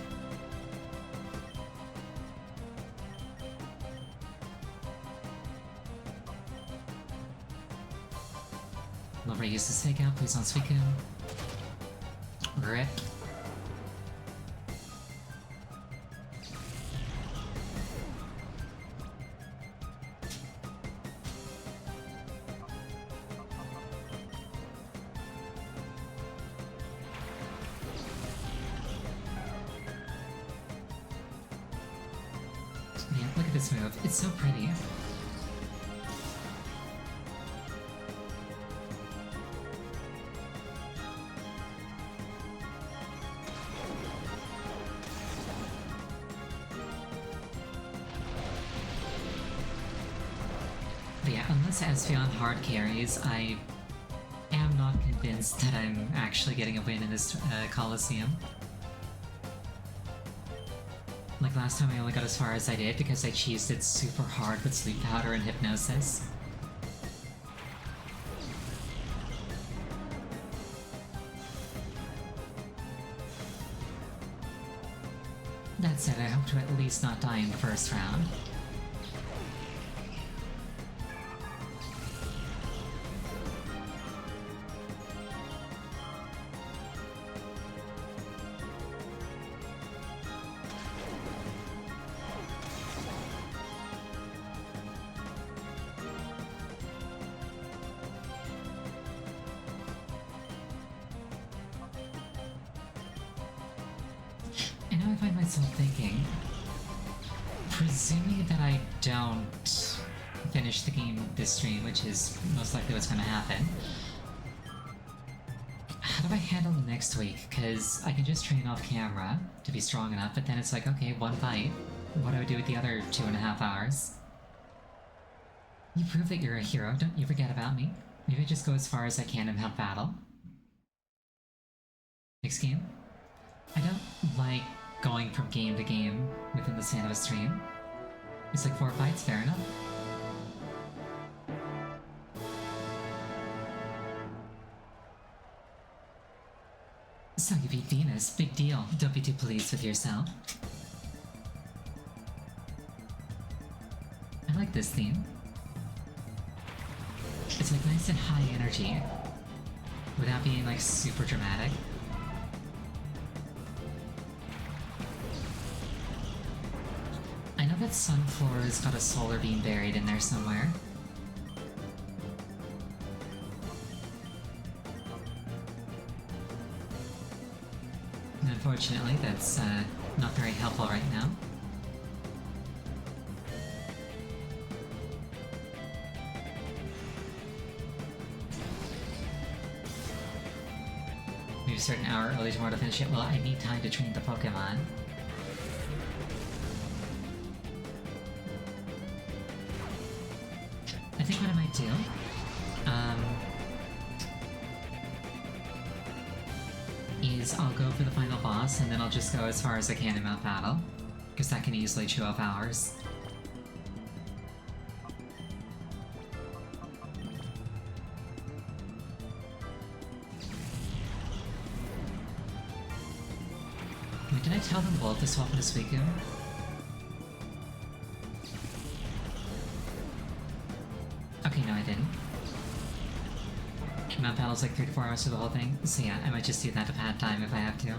Love use this fake out, please on Suicune. Rip. Yeah, look at this move. It's so pretty. But yeah, unless Espeon hard carries, I am not convinced that I'm actually getting a win in this Colosseum. Like last time I only got as far as I did because I cheesed it super hard with Sleep Powder and Hypnosis. That said, I hope to at least not die in the first round. And now I find myself thinking, presuming that I don't finish the game this stream, which is most likely what's going to happen, how do I handle next week? Because I can just train off camera to be strong enough, but then it's like, okay, one fight. What do I do with the other 2.5 hours? You prove that you're a hero, don't you forget about me. Maybe I just go as far as I can in Help Battle. Next game? I don't like going from game to game within the span of a stream. It's like 4 fights, fair enough. So you beat Venus, big deal. Don't be too pleased with yourself. I like this theme. It's like nice and high energy, without being like super dramatic. I know that Sunflora's got a solar beam buried in there somewhere. And unfortunately, that's not very helpful right now. Maybe a certain hour early tomorrow to finish it. Well, I need time to train the Pokemon. I think what I might do, is I'll go for the final boss, and then I'll just go as far as I can in Mount Battle, because that can easily chew up hours. Wait, did I tell them both to swap into Suicune? Okay, no I didn't. Mount Battle's like 3 to 4 hours for the whole thing, so yeah, I might just do that to pad time if I have to.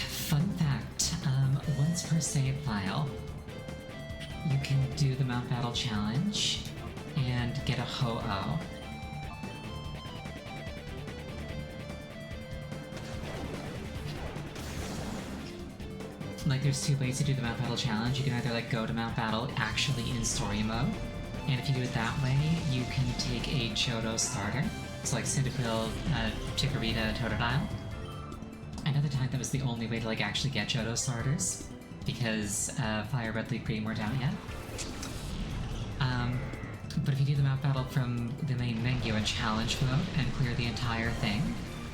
Fun fact, once per save file, you can do the Mount Battle challenge and get a Ho-Oh. Like, there's two ways to do the Mount Battle challenge. You can either, like, go to Mount Battle actually in story mode, and if you do it that way, you can take a Johto starter. So, like, Cyndaquil, Chikorita, Totodile. Another time that was the only way to, like, actually get Johto starters, because Fire Red Leaf Green weren't out yet. But if you do the Mount Battle from the main menu in challenge mode and clear the entire thing,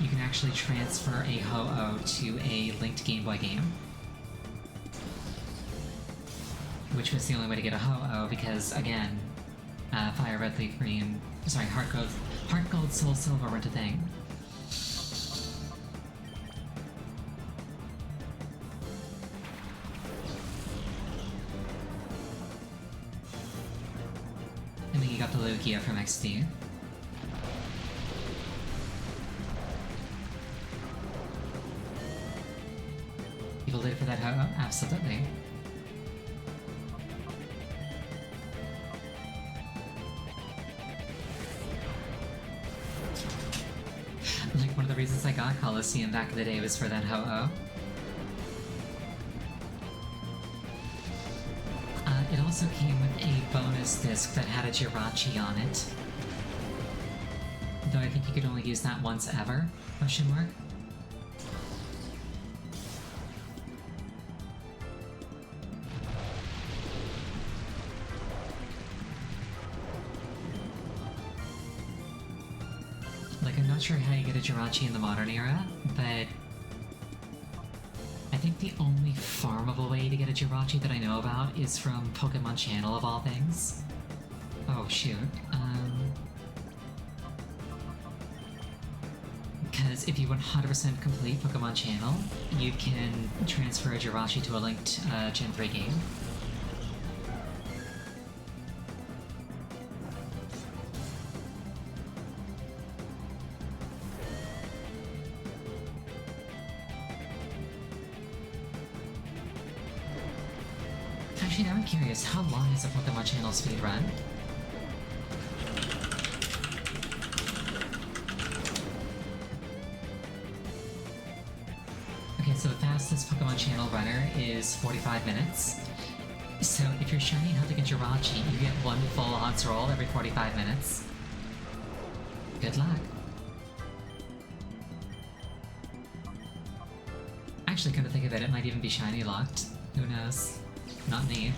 you can actually transfer a Ho-Oh to a linked Game Boy game. Which was the only way to get a Ho-Oh because, again, Fire Red Leaf Green... Sorry, Heart Gold, Soul Silver weren't a thing. And then you got the Lugia from XD. People did it for that Ho-Oh? Absolutely. Like, one of the reasons I got Colosseum back in the day was for that Ho-Oh. It also came with a bonus disc that had a Jirachi on it. Though I think you could only use that once ever? Question mark? Like, I'm not sure how you get a Jirachi in the modern era, but I think the only farmable way to get a Jirachi that I know about is from Pokemon Channel of all things. Oh shoot. Because if you 100% complete Pokemon Channel, you can transfer a Jirachi to a linked Gen 3 game. Actually, now I'm curious, how long is a Pokemon Channel speedrun? Okay, so the fastest Pokemon Channel runner is 45 minutes. So if you're shiny hunting a Jirachi, you get one full odds roll every 45 minutes. Good luck. Actually, come to think of it, it might even be shiny locked. Who knows? Not me.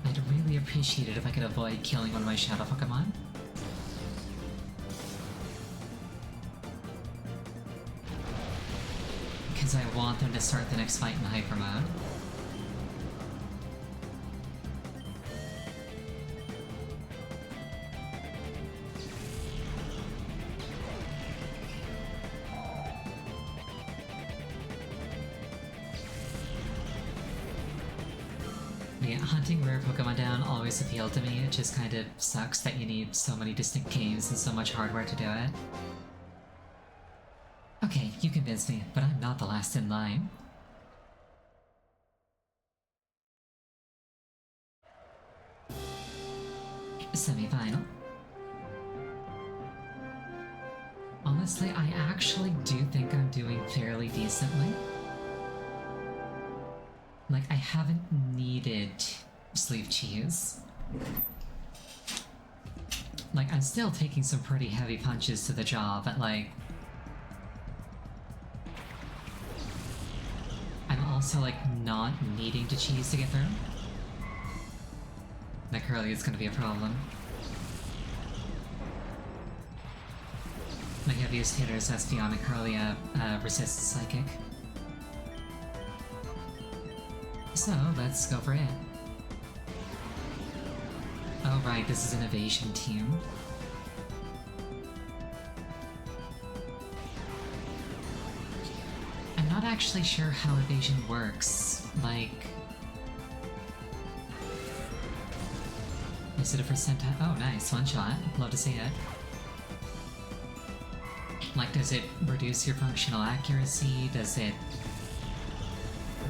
I'd really appreciate it if I could avoid killing one of my shadow Pokemon. Because I want them to start the next fight in Hyper Mode. Yeah, hunting rare Pokemon down always appealed to me. It just kind of sucks that you need so many distinct games and so much hardware to do it. Okay, you convinced me, but I'm not the last in line. Semi-final. Honestly, I actually do think I'm doing fairly decently. Like, I haven't needed sleeve cheese. Like, I'm still taking some pretty heavy punches to the jaw, but like... I'm also, like, not needing to cheese to get through. That Curly is gonna be a problem. My heaviest hitters, Espeon and Curly, resists Psychic. So, let's go for it. Oh right, this is an evasion team. I'm not actually sure how evasion works. Like... Is it a percentile? Oh nice, one shot. Love to see it. Like, does it reduce your functional accuracy? Does it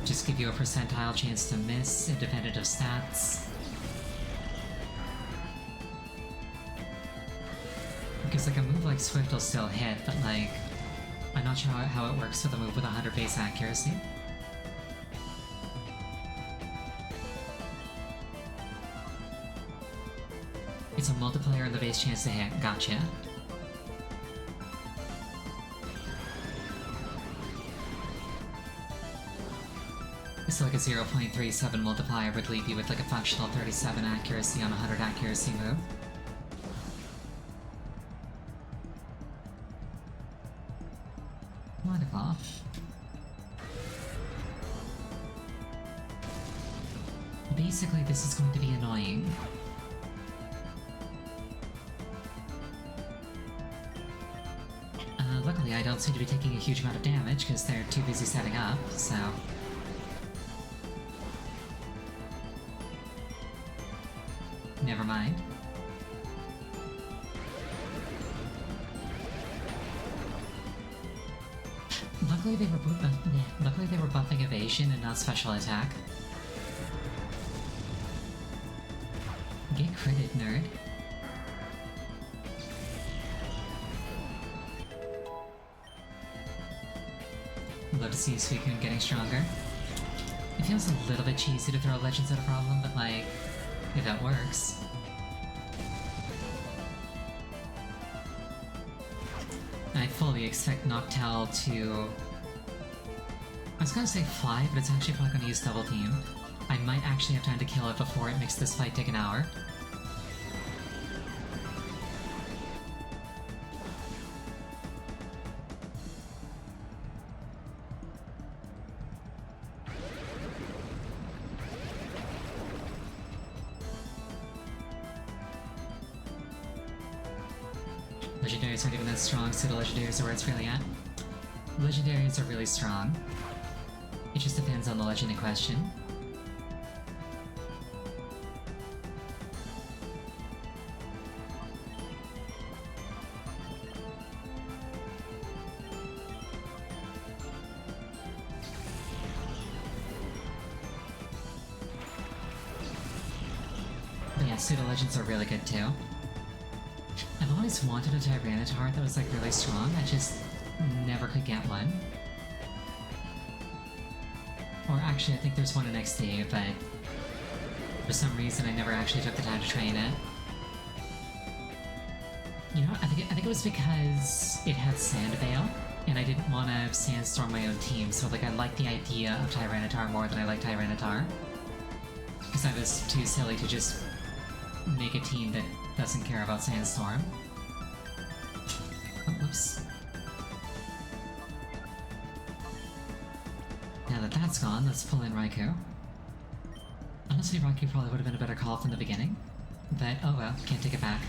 just give you a percentile chance to miss, independent of stats? Because, like, a move like Swift will still hit, but, like, I'm not sure how it works with a move with 100 base accuracy. It's a multiplier in the base chance to hit. Gotcha. So like a 0.37 multiplier would leave you with like a functional 37 accuracy on a 100 accuracy move. Wonderful. Basically, this is going to be annoying. Luckily, I don't seem to be taking a huge amount of damage because they're too busy setting up, so... Never mind. Luckily they were buffing evasion and not special attack. Get critted, nerd. Love to see Suicune getting stronger. It feels a little bit cheesy to throw Legends at a problem, but like, if that works. I fully expect Noctowl to... I was gonna say fly, but it's actually probably gonna use Double Team. I might actually have time to kill it before it makes this fight take an hour. Legendaries aren't even that strong, so the legendaries are where it's really at. Legendaries are really strong. It just depends on the legend in question. But yeah, pseudo-legends are really good too. I've always wanted a Tyranitar that was like really strong, I just never could get one. Or actually, I think there's one in XD, but for some reason I never actually took the time to train it. You know, I think it was because it had Sand Veil, and I didn't want to Sandstorm my own team, so like I liked the idea of Tyranitar more than I like Tyranitar. Because I was too silly to just make a team that doesn't care about Sandstorm. Oh, whoops. Now that that's gone, let's pull in Raikou. Honestly, Raikou probably would have been a better call from the beginning, but oh well, can't take it back.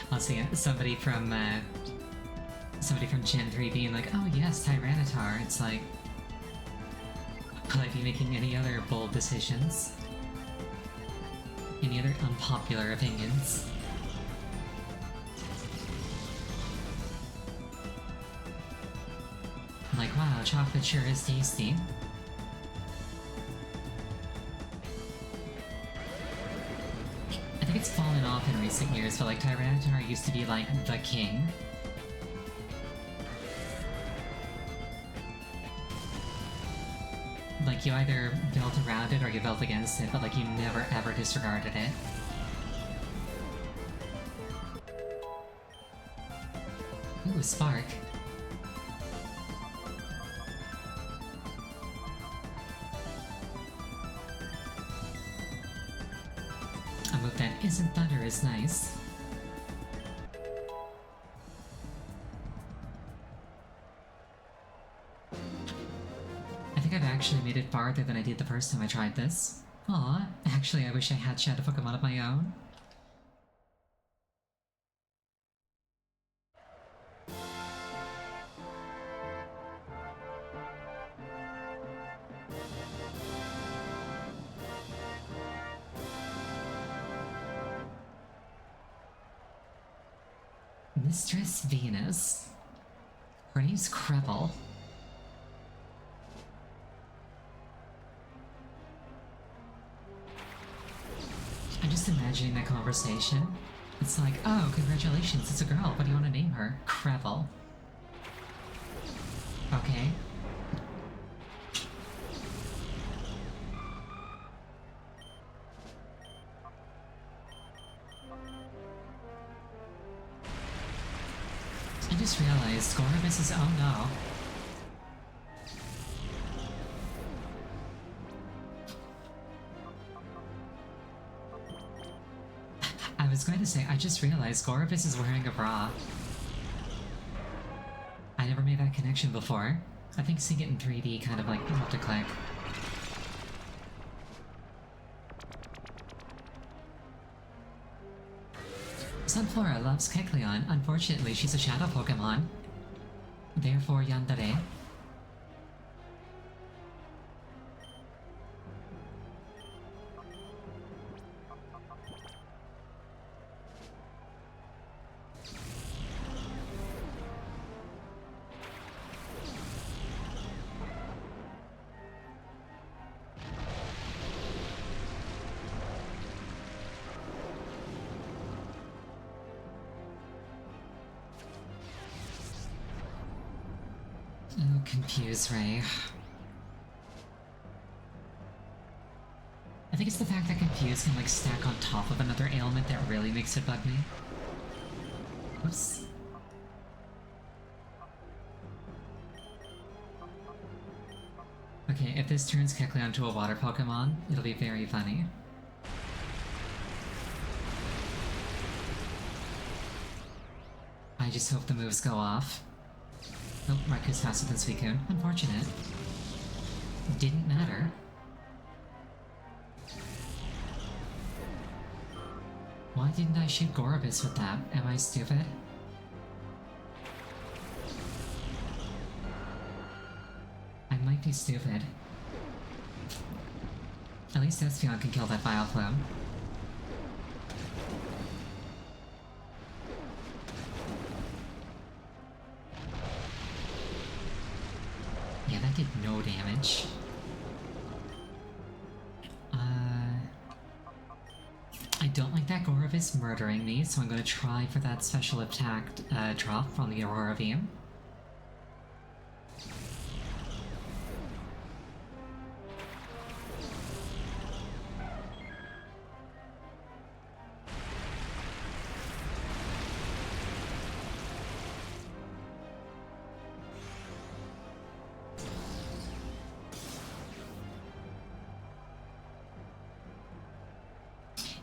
I'll see somebody from Gen 3 being like, oh yes, Tyranitar. It's like, will I be making any other bold decisions? Any other unpopular opinions? I'm like, wow, chocolate sure is tasty. I think it's fallen off in recent years, but like Tyranitar used to be like the king. Like, you either built around it or you built against it, but like you never ever disregarded it. Ooh, Spark. A move that isn't thunder is nice. I've actually made it farther than I did the first time I tried this. Aw, actually I wish I had Shadow Pokemon of my own. Mistress Venus. Her name's Krevel. I'm just imagining that conversation. It's like, oh, congratulations, it's a girl. What do you want to name her? Krevel. Okay. I just realized Gorbis is— oh no. I was going to say, I just realized Gorbis is wearing a bra. I never made that connection before. I think seeing it in 3D kind of like helped to click. Sunflora loves Kecleon. Unfortunately, she's a shadow Pokemon. Therefore, Yandere. Oh, confuse Ray. I think it's the fact that confuse can like stack on top of another ailment that really makes it bug me. Oops. Okay, if this turns Kecleon into a water Pokemon, it'll be very funny. I just hope the moves go off. Oh, Raiku's faster than Suicune. Unfortunate. Didn't matter. Why didn't I shoot Gorbis with that? Am I stupid? I might be stupid. At least Espeon can kill that Vileplume. Yeah, that did no damage. I don't like that Gorbis murdering me, so I'm going to try for that special attack drop from the Aurora Beam.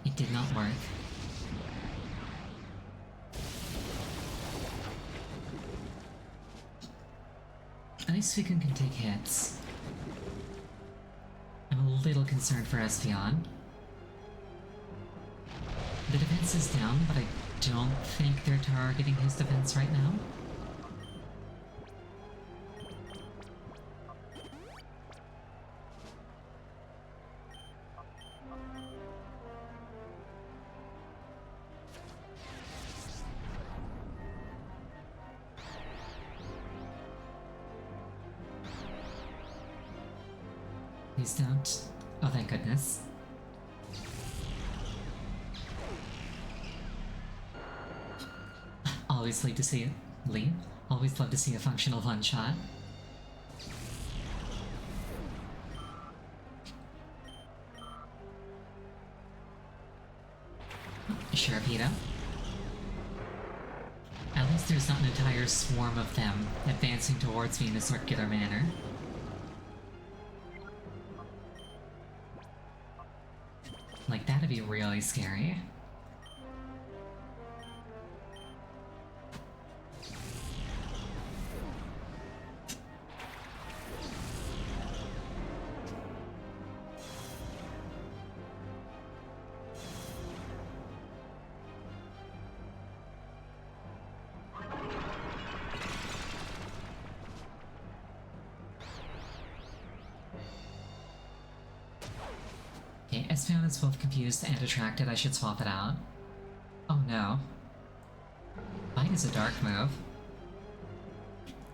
It did not work. At least Suicune can take hits. I'm a little concerned for Espeon. The defense is down, but I don't think they're targeting his defense right now. Please don't. Oh, thank goodness. Always love to see it. Always love to see a functional one-shot. Sharpedo. At least there's not an entire swarm of them advancing towards me in a circular manner. Like, that'd be really scary. Okay, Espeon is both confused and attracted. I should swap it out. Oh no. By Light is a dark move.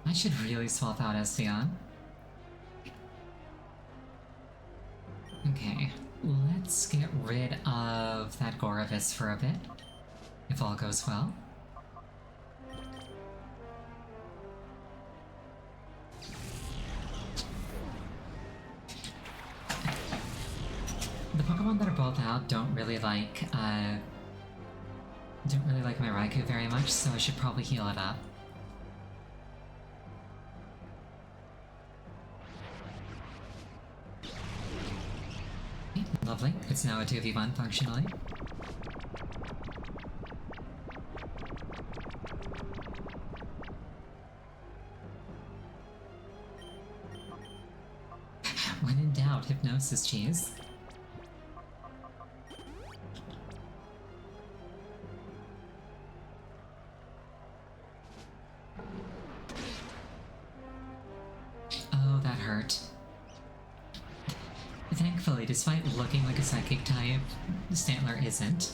I should really swap out Espeon. Okay, let's get rid of that Goravis for a bit, if all goes well. The Pokemon that are both out don't really like my Raikou very much, so I should probably heal it up. Okay, lovely. It's now a 2v1 functionally. When in doubt, Hypnosis cheese. Oh, that hurt. Thankfully, despite looking like a psychic type, Stantler isn't.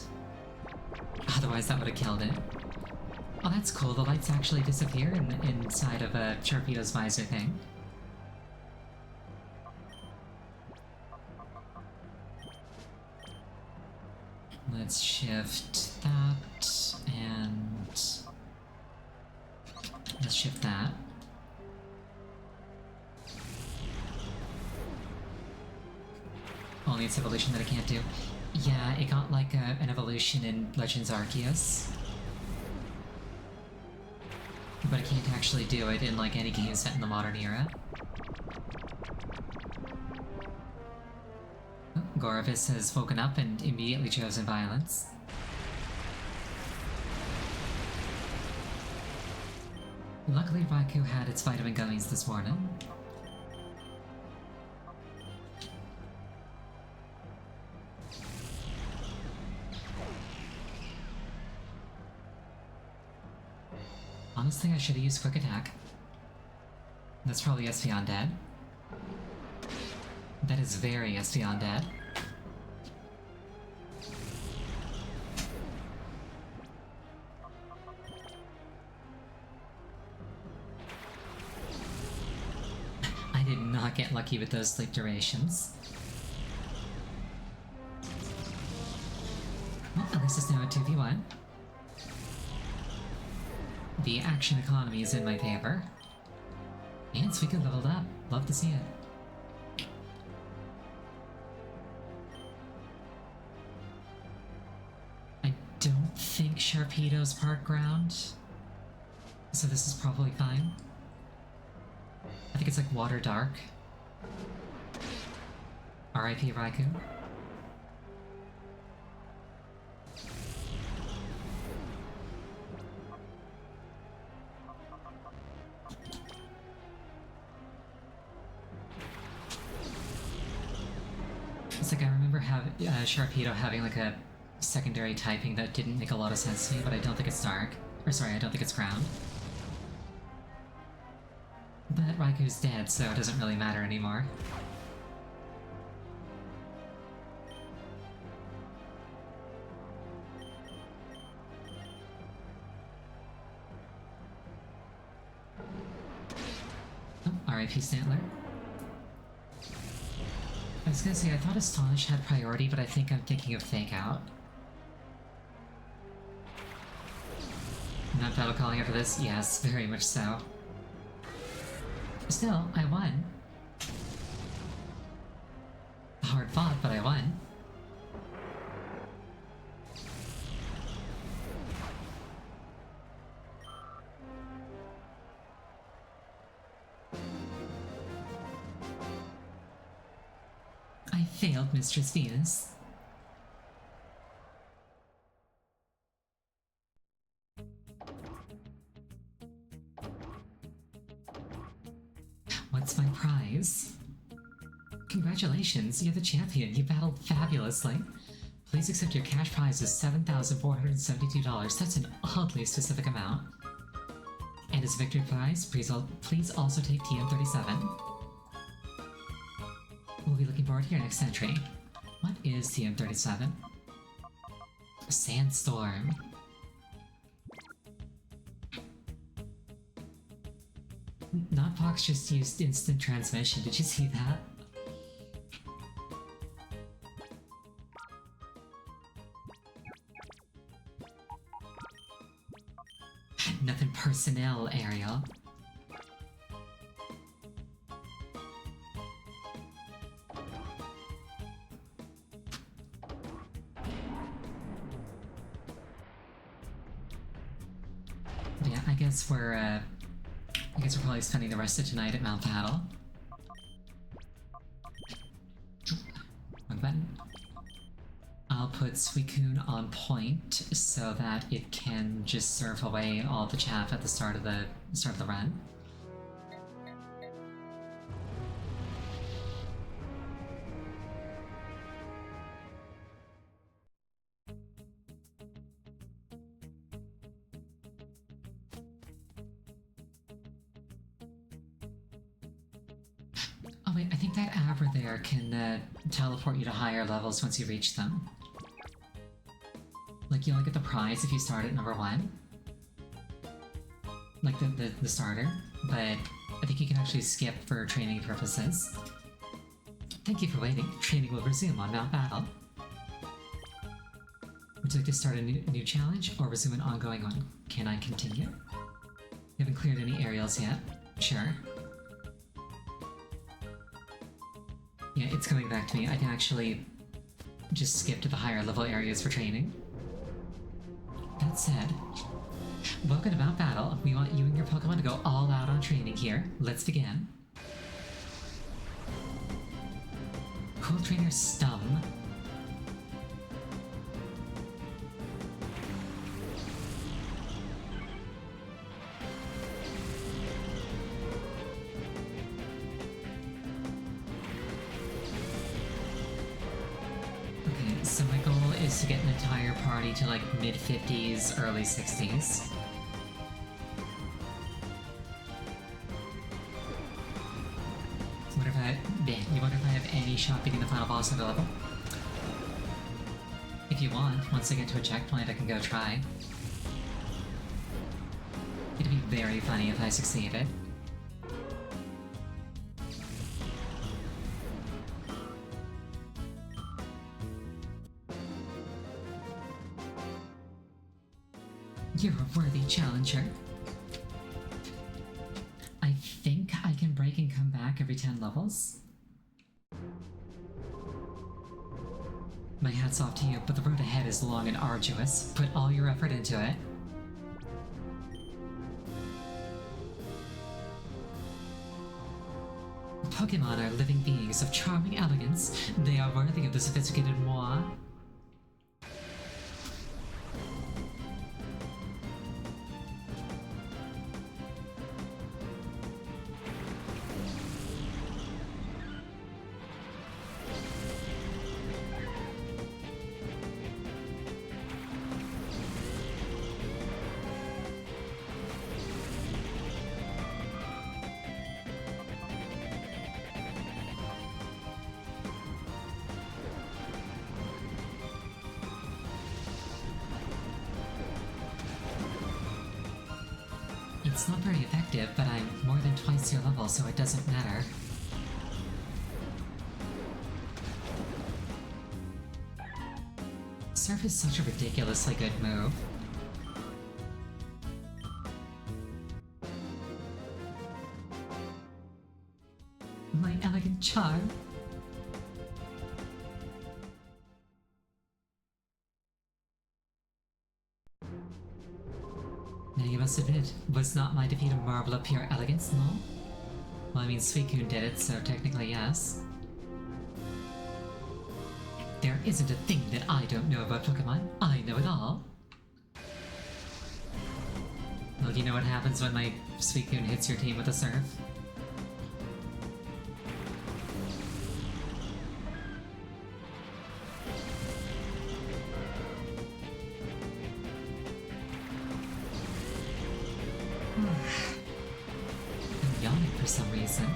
Otherwise that would have killed it. Oh, that's cool. The lights actually disappear inside of a Sharpedo's visor thing. Let's shift that, and let's shift that. Only its evolution that I can't do. Yeah, it got like an evolution in Legends Arceus. But I can't actually do it in like any game set in the modern era. Oh, Goravis has woken up and immediately chosen violence. Luckily Raikou had its vitamin gummies this morning. Honestly, I should have used Quick Attack. That's probably Espeon dead. That is very Espeon dead. I did not get lucky with those sleep durations. Well, at least it's now a 2v1. The action economy is in my favor. And Suicune leveled up. Love to see it. I don't think Sharpedo's part ground, so this is probably fine. I think it's like Water Dark. R.I.P. Raikou. It's like I remember Sharpedo having like a secondary typing that didn't make a lot of sense to me, but I don't think it's Dark. Or sorry, I don't think it's Ground. But Raikou's dead, so it doesn't really matter anymore. Oh, R.I.P. Stantler. I was gonna say, I thought Astonish had priority, but I think I'm thinking of Fake Out. Not battle calling after this? Yes, very much so. Still, I won. Hard fought, but I won. I failed, Mistress Venus. What's my prize? Congratulations, you're the champion. You battled fabulously. Please accept your cash prize of $7,472. That's an oddly specific amount. And as victory prize, please also take TM37. We'll be looking forward to your next entry. What is TM37? Sandstorm. Notbox just used instant transmission. Did you see that? Nothing personnel, Ariel. Yeah, I guess we're probably spending the rest of tonight at Mount Battle. Wrong button. I'll put Suicune on point so that it can just surf away all the chaff at the start of the run. Oh wait, I think that Abra there can teleport you to higher levels once you reach them. Like, you only get the prize if you start at number 1. Like the starter, but I think you can actually skip for training purposes. Thank you for waiting. Training will resume on Mount Battle. Would you like to start a new challenge or resume an ongoing one? Can I continue? You haven't cleared any aerials yet. Sure. Yeah, it's coming back to me. I can actually just skip to the higher level areas for training. That said, welcome to Mount Battle. We want you and your Pokemon to go all out on training here. Let's begin. Cool Trainer Stum. Okay, so my goal is to get an entire party to like mid-50s, early 60s. You wonder if I have any shot beating the final boss at the level? If you want, once I get to a checkpoint, I can go try. It'd be very funny if I succeeded. You're a worthy challenger. I think I can break and come back every 10 levels. My hat's off to you, but the road ahead is long and arduous. Put all your effort into it. Pokemon are living beings of charming elegance. They are worthy of the sophisticated moi. It's not very effective, but I'm more than twice your level, so it doesn't matter. Surf is such a ridiculously good move. My elegant charm. Now you must admit, was not my defeat a marvel of pure elegance, no? Well, I mean, Suicune did it, so technically yes. There isn't a thing that I don't know about Pokemon. I know it all. Well, you know what happens when my Suicune hits your team with a surf? I'm yawning for some reason.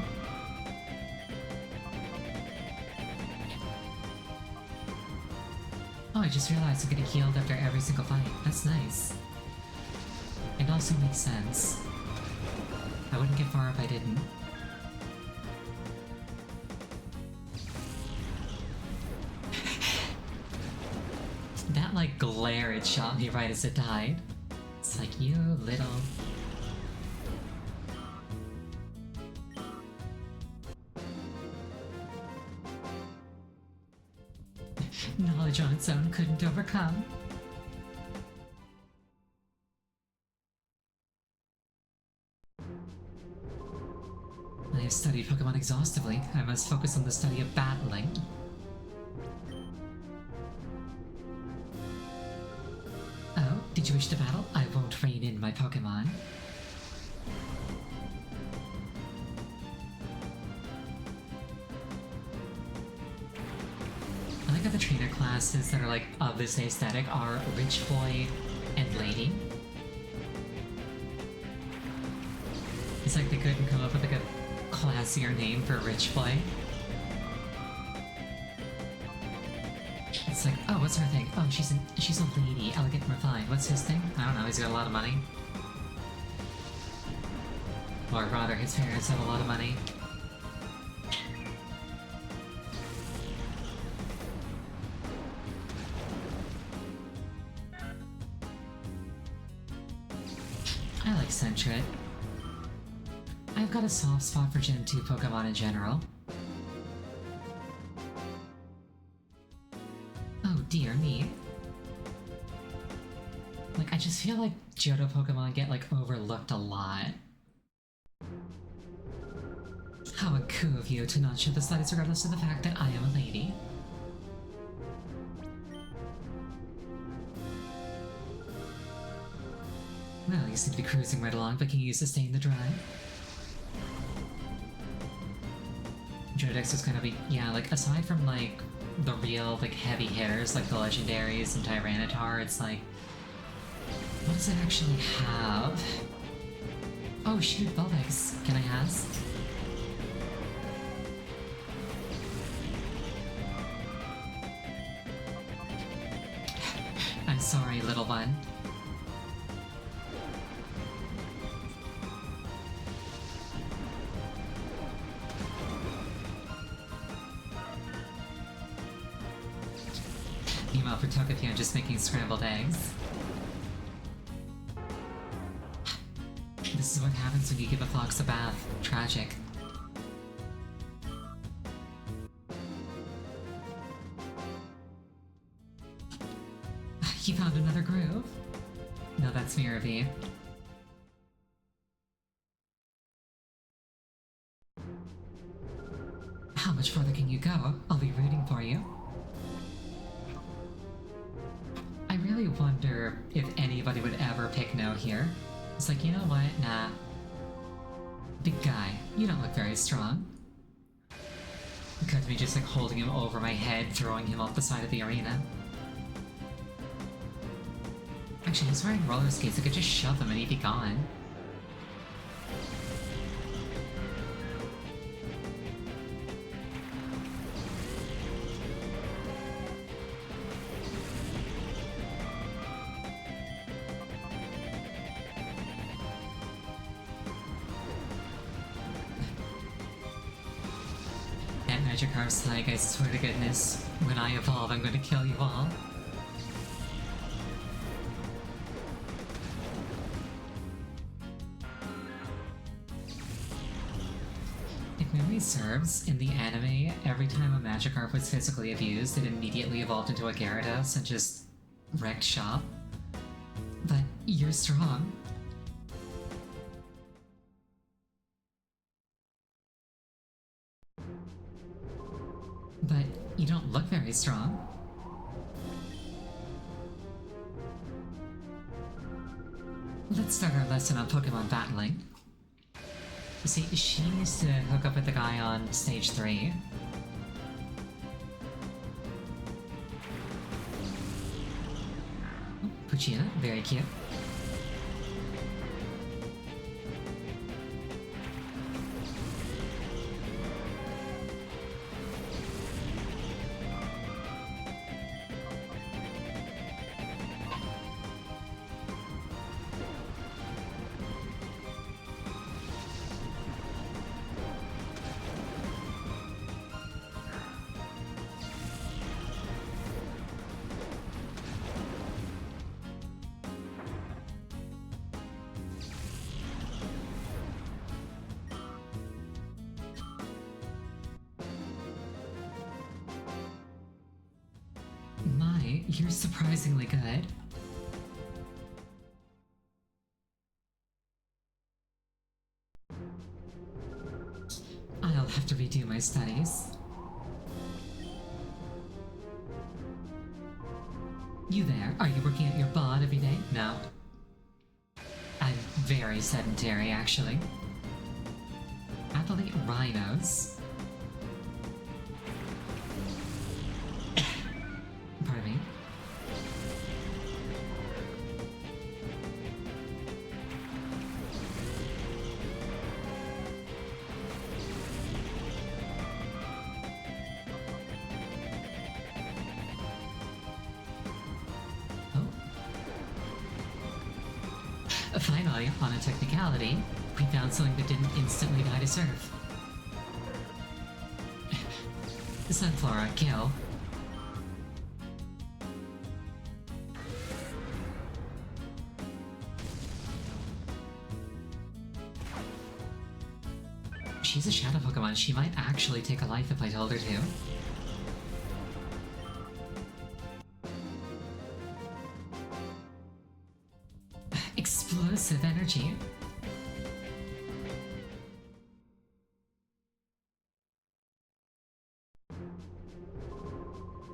Oh, I just realized I'm getting healed after every single fight. That's nice. It also makes sense. I wouldn't get far if I didn't. That, like, glare it shot me right as it died. It's like, you little... Knowledge on its own couldn't overcome. I have studied Pokemon exhaustively. I must focus on the study of battling. Oh, did you wish to battle? I won't rein in my Pokemon. I like how the trainer classes that are like of this aesthetic are Rich Boy and Lady. It's like they couldn't come up with like a classier name for Rich Boy. It's like, oh, what's her thing? Oh, she's a lady, elegant and refined. What's his thing? I don't know, he's got a lot of money. Or rather, his parents have a lot of money. I like Sentret. I've got a soft spot for Gen 2 Pokemon in general. Oh dear me. Like, I just feel like Johto Pokemon get, like, overlooked a lot. How uncool of you to not show the slightest regardless of the fact that I am a lady. Well, you seem to be cruising right along, but can you sustain the drive? Jodex is gonna be, yeah, like, aside from, like, the real, like, heavy hitters, like the legendaries and Tyranitar, it's like, what does it actually have? Oh shoot, Vulpix. Can I ask? I'm sorry, little one. Meanwhile, for Togepi, I'm just making scrambled eggs. This is what happens when you give a fox a bath. Tragic. You found another groove? No, that's Miravi. How much further can you go? I'll be rooting for you. I really wonder if anybody would ever pick no here. It's like, you know what? Nah. Big guy, you don't look very strong. Cut to me just like holding him over my head, throwing him off the side of the arena. Actually, he's wearing roller skates. I could just shove him and he'd be gone. That Magikarp's like, I swear to goodness, when I evolve, I'm going to kill you all. If memory serves, in the anime, every time a Magikarp was physically abused, it immediately evolved into a Gyarados and just wrecked shop. But you're strong. But you don't look very strong. Let's start our lesson on Pokemon battling. You see, she needs to hook up with the guy on stage 3. Oh, Poochyena, very cute. You're surprisingly good. I'll have to redo my studies. You there? Are you working at your bod every day? No. I'm very sedentary, actually. Athlete rhinos. Pardon me. Finally, on a technicality, we found something that didn't instantly die to serve. Sunflora, kill. She's a shadow Pokemon. She might actually take a life if I told her to. Explosive energy.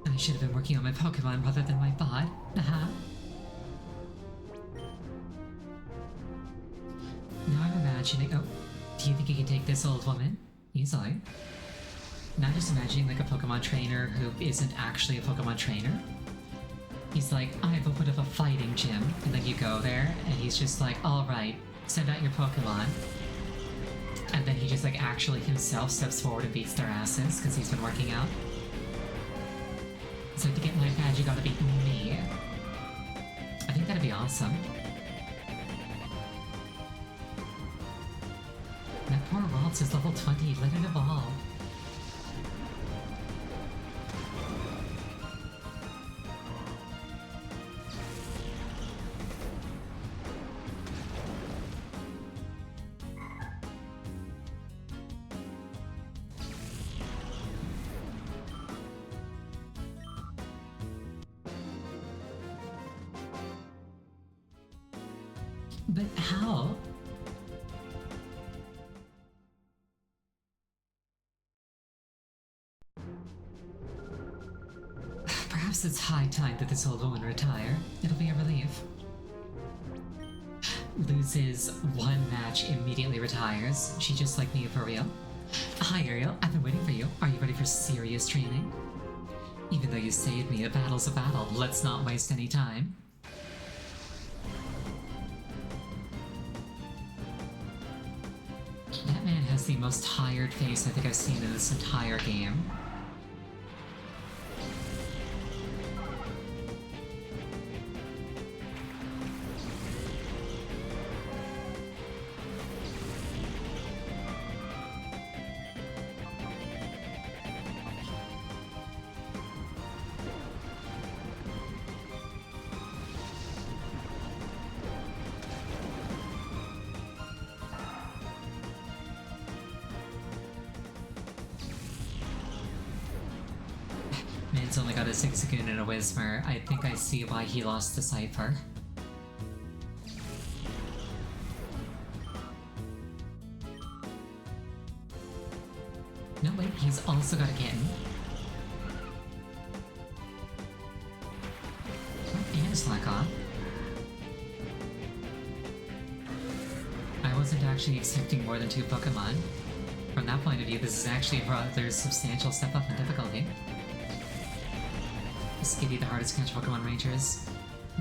I should have been working on my Pokemon rather than my bot. Now I'm imagining. Oh, do you think you can take this old woman? Easily. Now I'm just imagining like a Pokemon trainer who isn't actually a Pokemon trainer. He's like, I've opened up a fighting gym, and then you go there, and he's just like, alright, send out your Pokemon. And then he just like actually himself steps forward and beats their asses, because he's been working out. So to get my badge, you gotta beat me. I think that'd be awesome. That poor Waltz is level 20, let it evolve. But how? Perhaps it's high time that this old woman retire. It'll be a relief. Loses one match, immediately retires. She just like me for real. Hi Ariel, I've been waiting for you. Are you ready for serious training? Even though you saved me, a battle's a battle. Let's not waste any time. That man has the most tired face I think I've seen in this entire game. Man's only got a Zigzagoon and a Whismur. I think I see why he lost the Cypher. No, wait, he's also got a Kitten. Oh, and a Slakoth. I wasn't actually expecting more than 2 Pokemon. From that point of view, this is actually a rather substantial step up in difficulty. Skitty, the hardest catch Pokemon Rangers.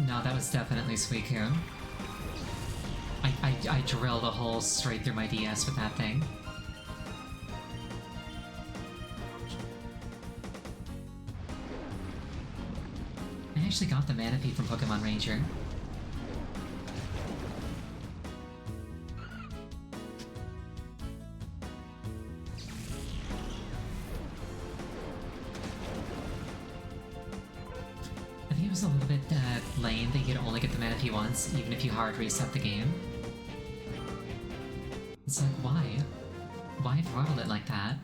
No, that was definitely Suicune. I drilled a hole straight through my DS with that thing. I actually got the Manaphy from Pokemon Ranger. I think it was a little bit lame that you could only get the Manaphy once, even if you hard reset the game. It's like, why? Why throttle it like that?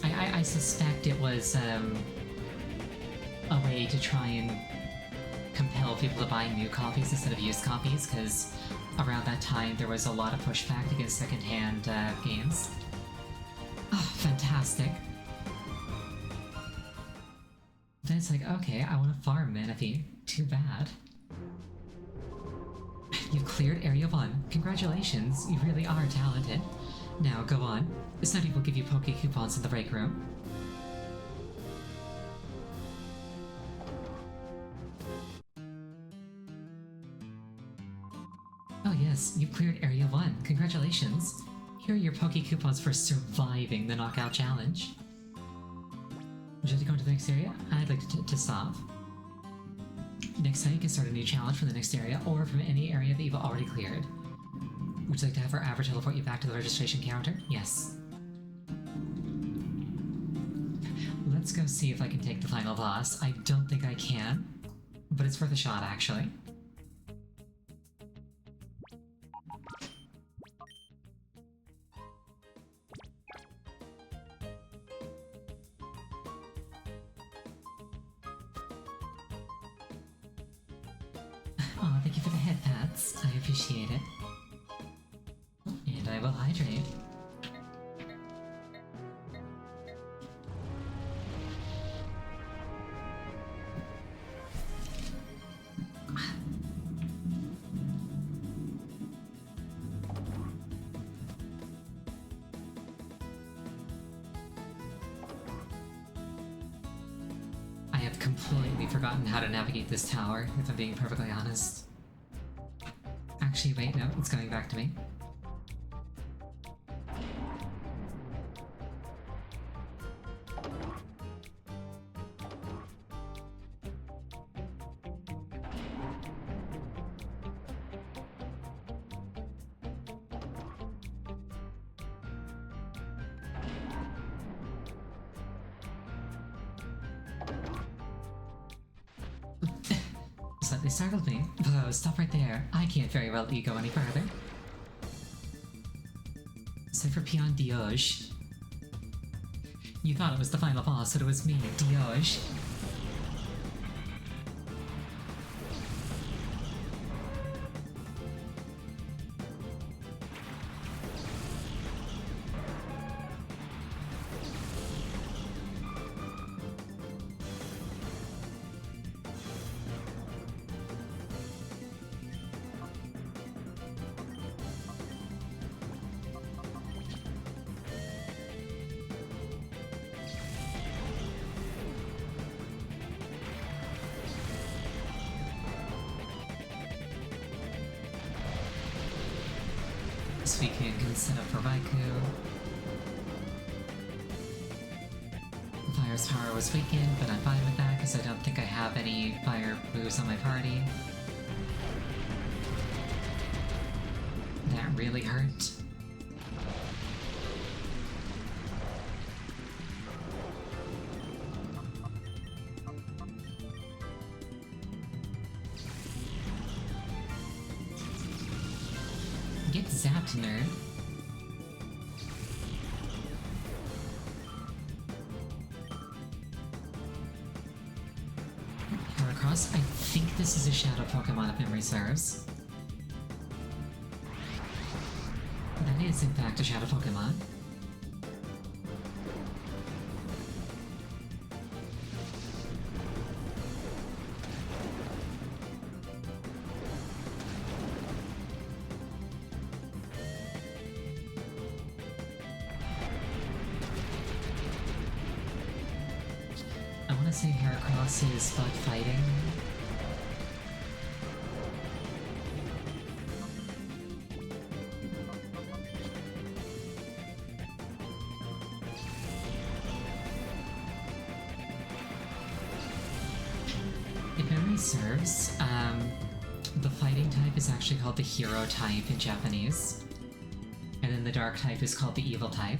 I suspect it was, a way to try and compel people to buy new copies instead of used copies, because around that time there was a lot of pushback against secondhand games. Oh, fantastic. Then it's like, okay, I want to farm Manaphy. Too bad. You've cleared Area 1. Congratulations, you really are talented. Now, go on. Sunny will give you Poke coupons in the break room. Oh yes, you cleared Area 1. Congratulations. Here are your Poke coupons for surviving the Knockout Challenge. Would you like to go into the next area? I'd like to stop. Next time you can start a new challenge from the next area, or from any area that you've already cleared. Would you like to have our Abra teleport you back to the registration counter? Yes. Let's go see if I can take the final boss. I don't think I can, but it's worth a shot, actually. Aw, thank you for the head pats. I appreciate it. And I will hydrate. I have completely forgotten how to navigate this tower, if I'm being perfectly honest. Actually, wait, no, it's coming back to me. Slightly startled me. Whoa, stop right there. I can't very well let you go any further. Except for Peon Dioge. You thought it was the final boss, but it was me, Dioge. This weekend can set up for Raikou. Fire's power was weakened, but I'm fine with that because I don't think I have any fire moves on my party. That really hurt. Get zapped, nerd. Heracross, I think this is a shadow Pokemon if memory serves. That is in fact a shadow Pokemon. I want to say Heracross is bug fighting. If memory serves, the fighting type is actually called the hero type in Japanese. And then the dark type is called the evil type.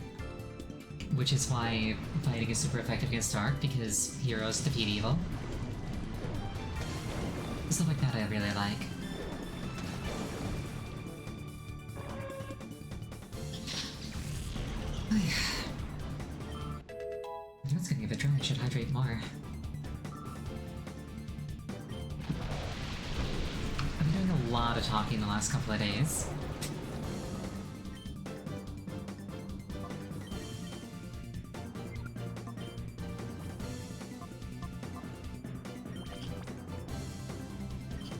Which is why fighting is super effective against dark, because heroes defeat evil. Stuff like that I really like. That's getting a bit dry, I should hydrate more. lot of talking the last couple of days.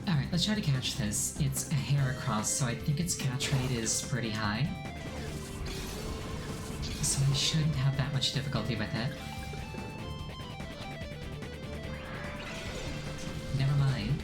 Alright, let's try to catch this. It's a hair across, so I think its catch rate is pretty high. So I shouldn't have that much difficulty with it. Never mind.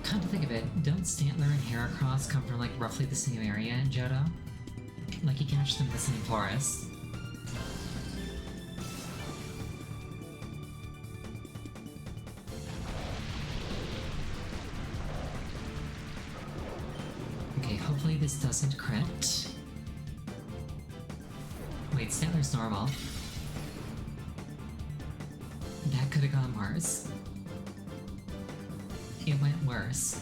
Come to think of it, don't Stantler and Heracross come from like roughly the same area in Johto? Like you catch them in the same forest. Okay, hopefully this doesn't crit. Wait, Stantler's normal. That could have gone worse. It went worse.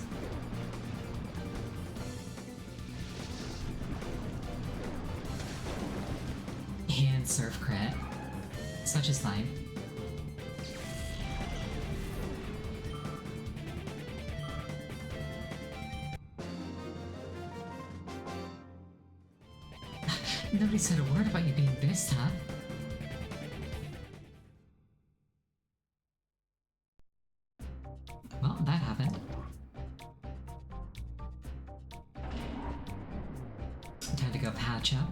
Hand surf crit. Such is life. Nobody said a word about you being this tough. Well, that happened. Time to go patch up.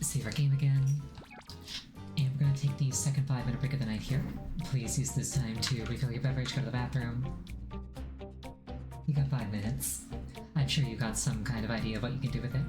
Save our game again. And we're gonna take the second 5-minute break of the night here. Please use this time to refill your beverage, go to the bathroom. You got 5 minutes. I'm sure you got some kind of idea of what you can do with it.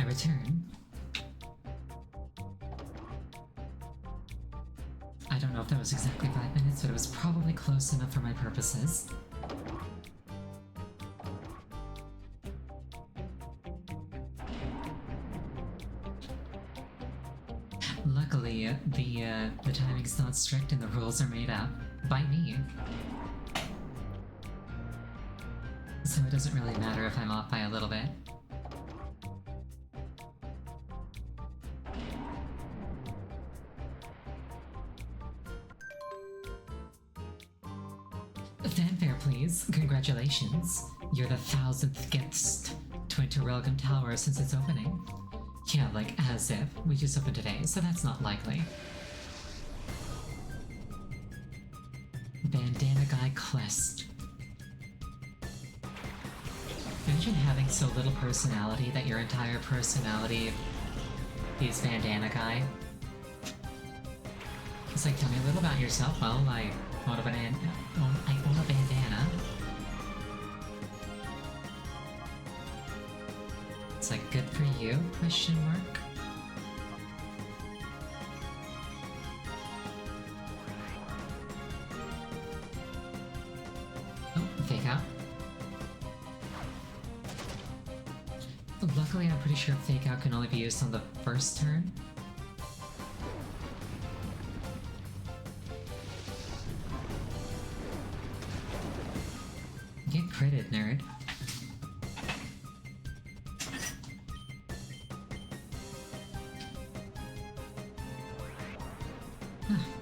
I return. I don't know if that was exactly 5 minutes, but it was probably close enough for my purposes. Luckily, the timing's not strict and the rules are made up by me. So it doesn't really matter if I'm off by a little bit. Fanfare, please. Congratulations. You're the 1000th guest to enter Relgam Tower since its opening. Yeah, like as if. We just opened today, so that's not likely. Bandana Guy Quest. Imagine having so little personality that your entire personality is Bandana Guy. It's like, tell me a little about yourself. Well, I own a bandana. It's like, good for you? Question mark. Oh, fake out. Luckily, I'm pretty sure fake out can only be used on the first turn. Get critted, nerd.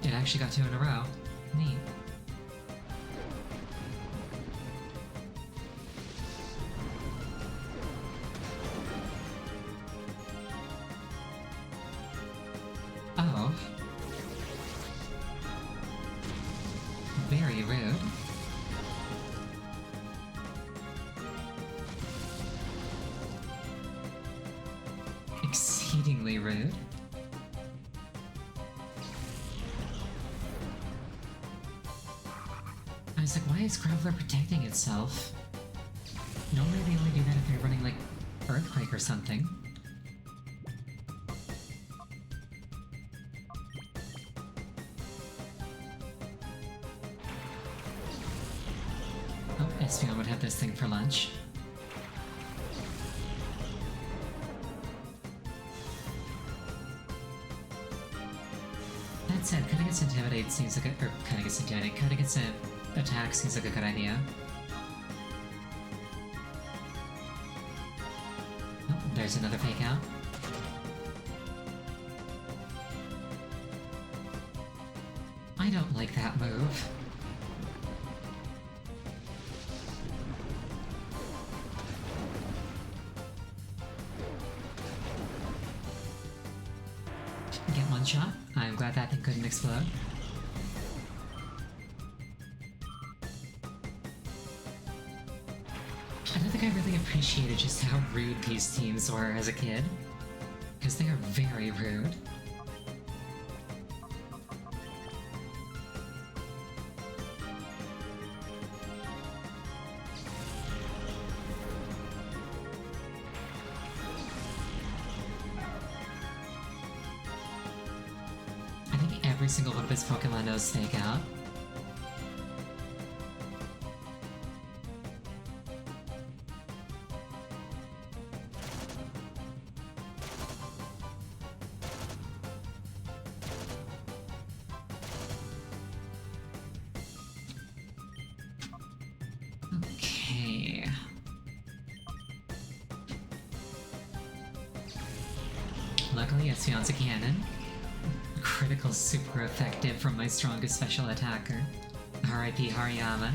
It actually got 2 in a row. Neat. Oh. Very rude. Exceedingly rude. I was like, why is Graveler protecting itself? Normally they only do that if they're running, like, Earthquake or something. Oh, Espeon would have this thing for lunch. That said, cutting its Intimidate seems like a— or cutting its Intimidate, cutting its attack seems like a good idea. Oh, there's another fake out. I don't like that move. Get one shot. I'm glad that thing couldn't explode. I don't think I really appreciated just how rude these teams were as a kid. Because they are very rude. I think every single one of his Pokemon knows Fake Out. Okay. Luckily, Espeon's a cannon. Critical super effective from my strongest special attacker. R.I.P. Hariyama.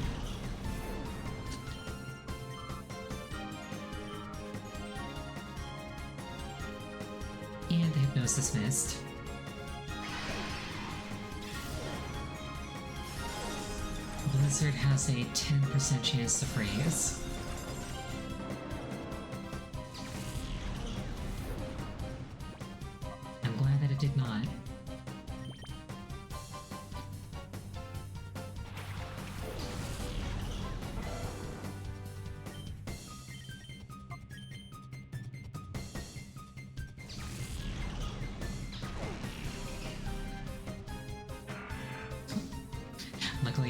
And the Hypnosis missed. Blizzard has a 10% chance to freeze. I'm glad that it did not.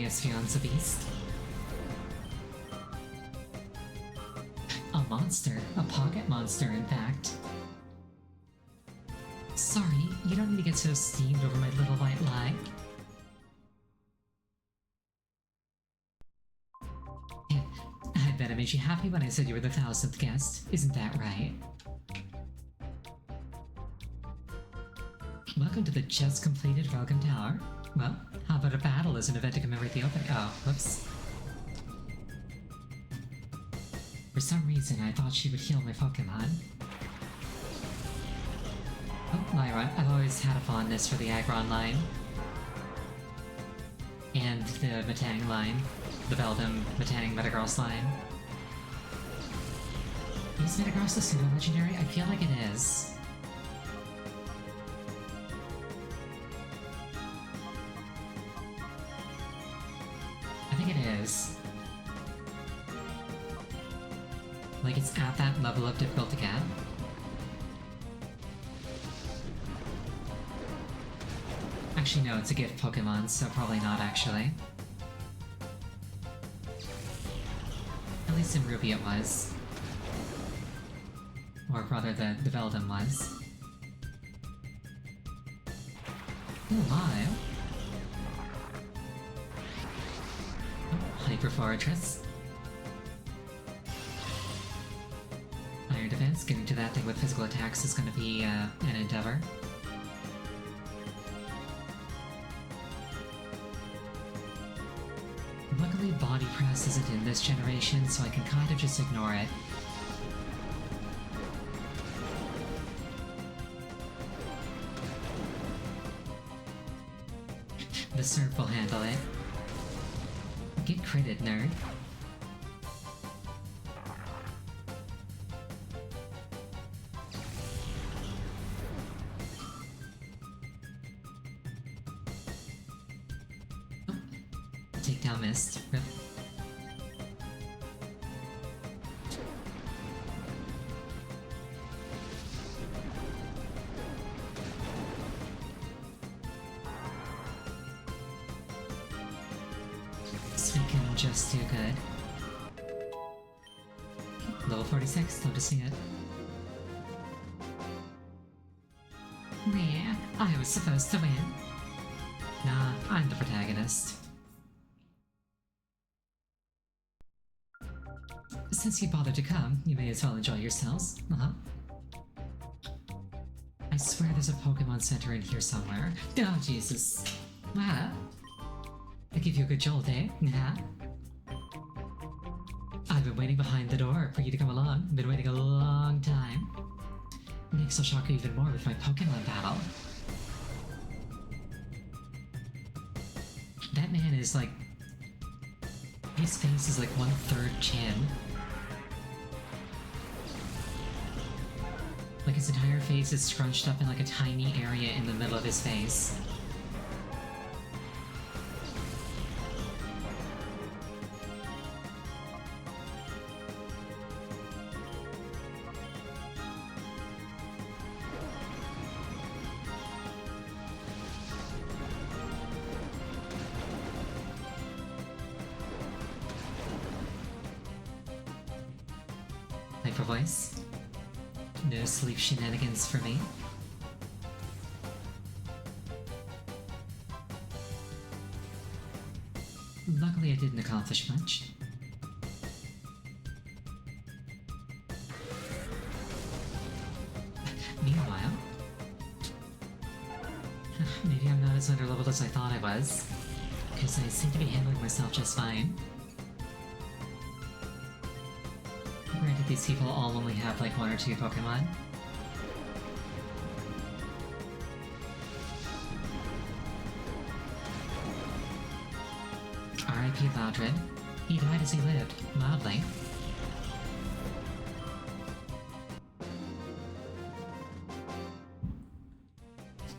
Espeon's a beast. A monster. A pocket monster, in fact. Sorry, you don't need to get so steamed over my little white lie. I bet I made you happy when I said you were the 1000th guest. Isn't that right? Welcome to the just completed Welcome Tower. Well, how about a battle as an event to commemorate the opening? Oh, whoops. For some reason, I thought she would heal my Pokemon. Oh, Lyra, I've always had a fondness for the Aggron line. And the Metang line. The Beldum, Metang, Metagross line. Is Metagross a pseudo-legendary? I feel like it is. I think it is. Like, it's at that level of difficult to get. Actually, no, it's a gift Pokemon, so probably not actually. At least in Ruby it was. Or rather, the Beldum was. Oh my! Oh, Hyper Fortress. Iron Defense, getting to that thing with physical attacks is gonna be an endeavor. Luckily, Body Press isn't in this generation, so I can kind of just ignore it. The Surf will handle it. Get critted, nerd. Takedown missed. Rip. Speaking just too good. Level 46, love to see it. Yeah, I was supposed to win. Nah, I'm the protagonist. Since you bothered to come, you may as well enjoy yourselves. I swear there's a Pokemon Center in here somewhere. Oh, Jesus. Wow. I give you a good jolt, eh? Yeah. I've been waiting behind the door for you to come along. Been waiting a long time. Next I'll shock you even more with my Pokemon battle. That man is like... his face is like 1/3 chin. Like his entire face is scrunched up in like a tiny area in the middle of his face. Hyper voice. No sleep shenanigans for me. Luckily I didn't accomplish much. Meanwhile... maybe I'm not as underleveled as I thought I was, because I seem to be handling myself just fine. Granted, these people all only have like 1 or 2 Pokemon. R.I.P. Loudred. He died as he lived, loudly.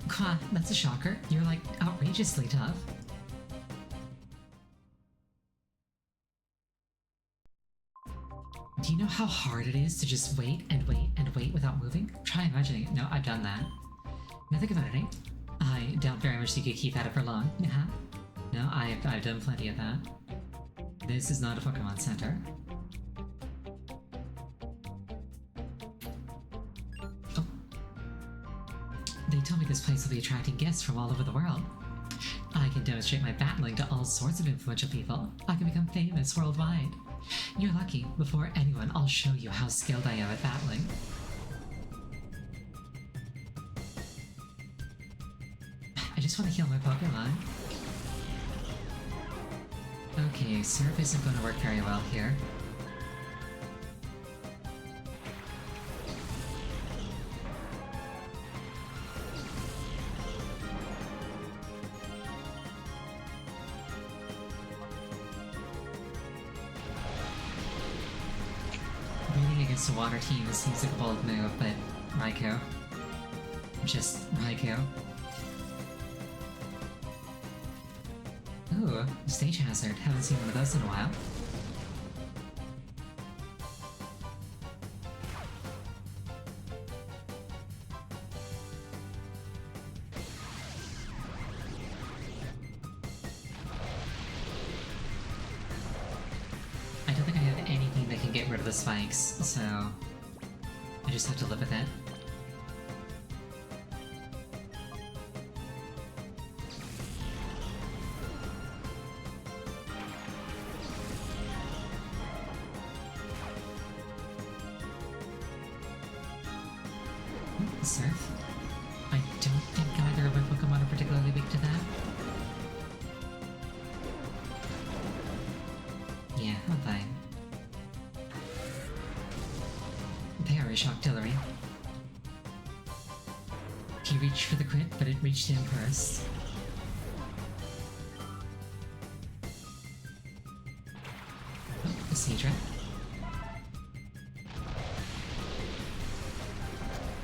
Qua, that's a shocker. You're like outrageously tough. Do you know how hard it is to just wait and wait and wait without moving? Try imagining it. No, I've done that. Now think about it, eh? I doubt very much you could keep at it for long. No, I've done plenty of that. This is not a Pokemon Center. Oh. They told me this place will be attracting guests from all over the world. I can demonstrate my battling to all sorts of influential people. I can become famous worldwide. You're lucky. Before anyone, I'll show you how skilled I am at battling. I just want to heal my Pokemon. Okay, Surf isn't going to work very well here. Breathing against a water team seems like a bold move, but Raikou. Just Raikou. Ooh, Stage Hazard. Haven't seen one of those in a while. I don't think I have anything that can get rid of the spikes, so I just have to live with it. Surf? I don't think either of my Pokemon are particularly weak to that. Yeah, I'm fine. Perish Octillery. He reached for the crit, but it reached him first. Oh, a Seadra.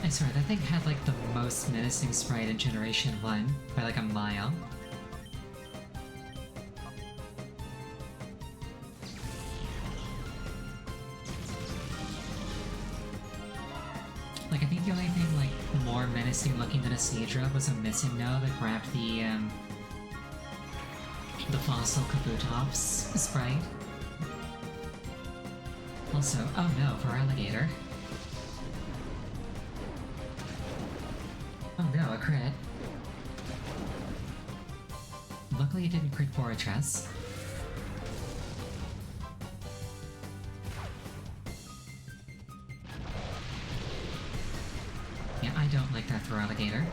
I swear, that thing had like the most menacing sprite in Generation 1 by like a mile. Like, I think the only thing like more menacing looking than a Seadra was a Missing No that grabbed the fossil Kabutops sprite. Also, oh no, for Alligator. Oh no, a crit. Luckily it didn't crit Fortress. Yeah, I don't like that for Alligator.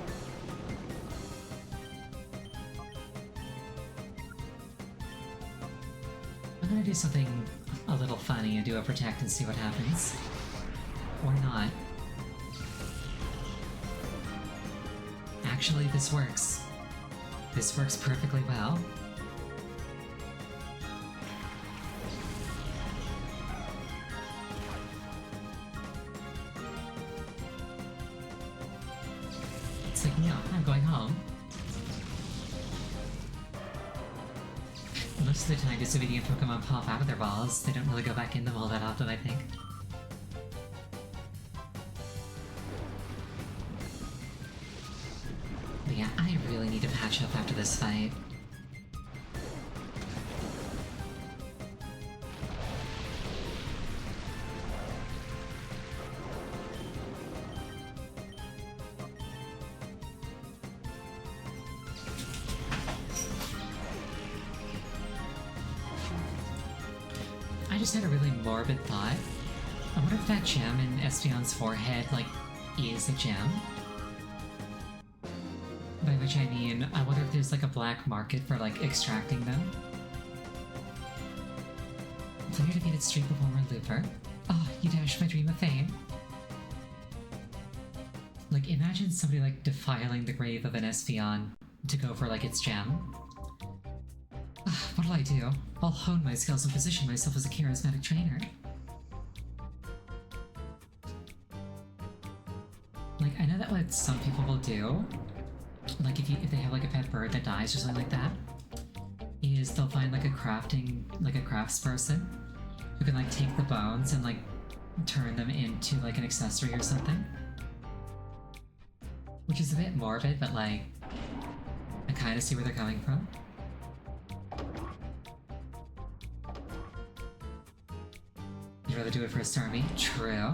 I'm gonna do something a little funny and do a Protect and see what happens. Or not. Actually, this works. This works perfectly well. It's like, no, I'm going home. Most of the time, disobedient Pokemon pop out of their balls. They don't really go back in them all that often, I think. But yeah, I really need to patch up after this fight. I just had a really morbid thought. I wonder if that gem in Espeon's forehead, like, is a gem? By which I mean, I wonder if there's like a black market for like extracting them. Player defeated street performer Looper. Oh, you dashed my dream of fame. Like, imagine somebody like defiling the grave of an Espeon to go for like its gem. What'll I do? I'll hone my skills and position myself as a charismatic trainer. Like, I know that what some people will do, like if they have like a pet bird that dies or something like that, is they'll find like a craftsperson who can like take the bones and like turn them into like an accessory or something. Which is a bit morbid, but like, I kind of see where they're coming from. rather do it for a Starmie. True.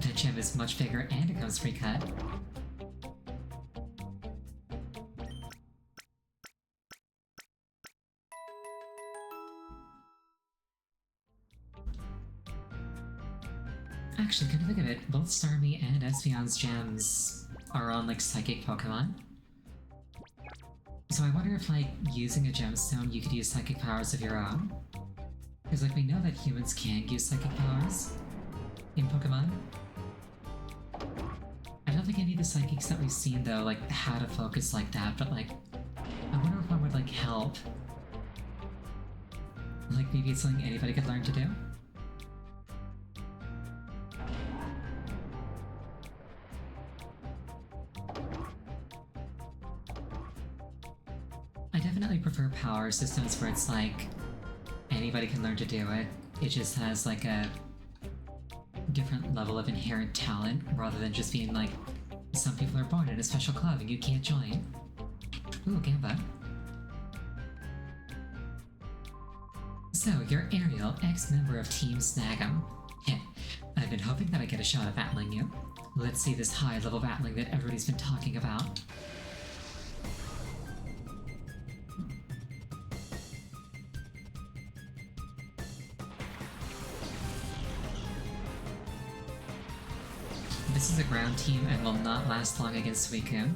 That gem is much bigger and it comes pre-cut. Actually, come to think of it, both Starmie and Espeon's gems are on, like, psychic Pokemon. So I wonder if, like, using a gemstone, you could use psychic powers of your own. Because, like, we know that humans can use psychic powers in Pokemon. I don't think any of the psychics that we've seen, though, like, had a focus like that, but, like, I wonder if one would, like, help. Like, maybe it's something anybody could learn to do? I definitely prefer power systems where it's like anybody can learn to do it. It just has like a different level of inherent talent rather than just being like some people are born in a special club and you can't join. Ooh, Gamba. So, you're Ariel, ex-member of Team Snag'em. Heh, I've been hoping that I get a shot at battling you. Let's see this high-level battling that everybody's been talking about. This is a ground team and will not last long against Suicune.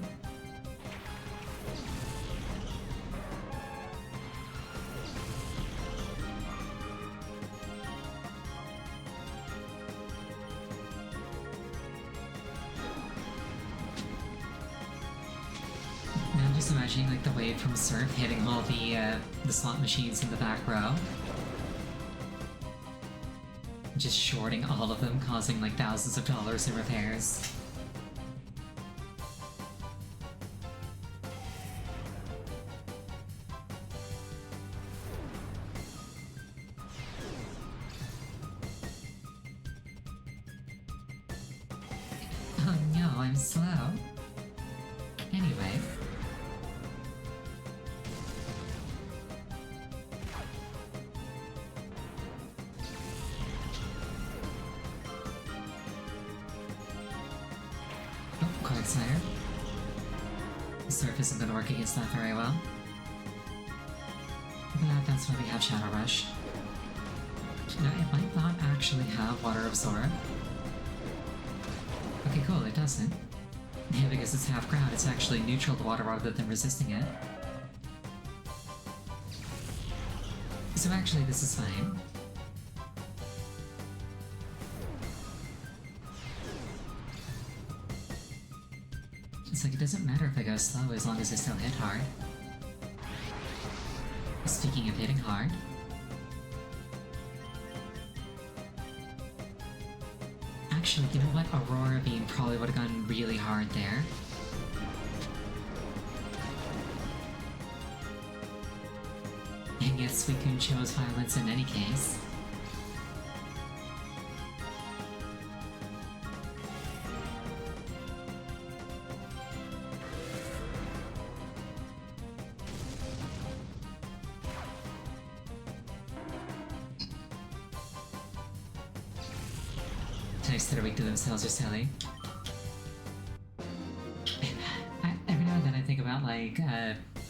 Now I'm just imagining like the wave from Surf hitting all the slot machines in the back row. Just shorting all of them, causing like thousands of dollars in repairs. Oh no, I'm slow. Anyway. Quagsire. Surf isn't going to work against that very well. But that's why we have Shadow Rush. Now, it might not actually have Water Absorb. Okay, cool, it doesn't. Yeah, because it's half ground, it's actually neutral to water rather than resisting it. So actually, this is fine. It's like, it doesn't matter if I go slow as long as I still hit hard. Speaking of hitting hard... Actually, you know what? Aurora Beam probably would have gone really hard there. And yet Suicune chose violence in any case. Types that are weak to themselves are silly. Every now and then I think about, like,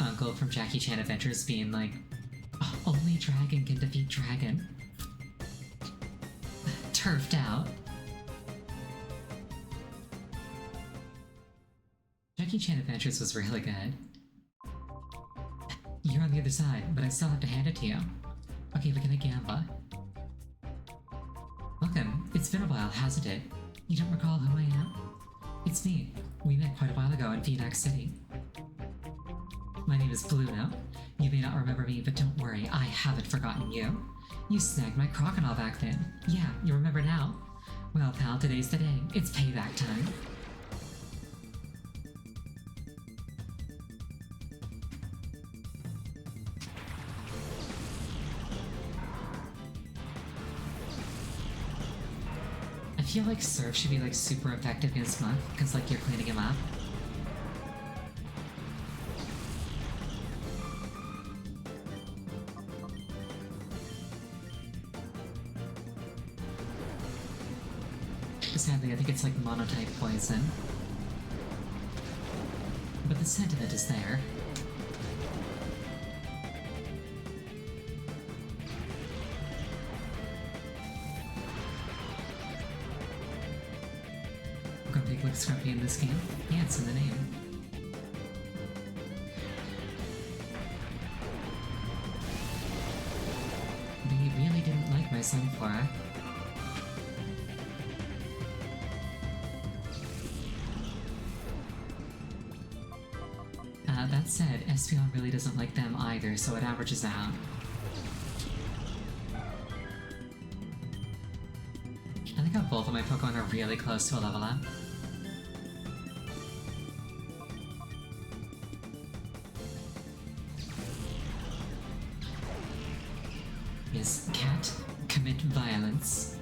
Uncle from Jackie Chan Adventures being like, oh, only dragon can defeat dragon. Turfed out. Jackie Chan Adventures was really good. You're on the other side, but I still have to hand it to you. Okay, look at the Gamba. Welcome. It's been a while, hasn't it? You don't recall who I am? It's me. We met quite a while ago in Phoenix City. My name is Bluno. You may not remember me, but don't worry, I haven't forgotten you. You snagged my crocodile back then. Yeah, you remember now? Well, pal, today's the day. It's payback time. I feel like Surf should be like super effective against Muck, because like you're cleaning him up. Sadly, I think it's like monotype poison. But the sentiment is there. Grumpig looks scrumpy in this game. Yeah, it's in the name. They really didn't like my sunflower. That said, Espeon really doesn't like them either, so it averages out. I think how both of my Pokemon are really close to a level up. Yes, cat, commit violence.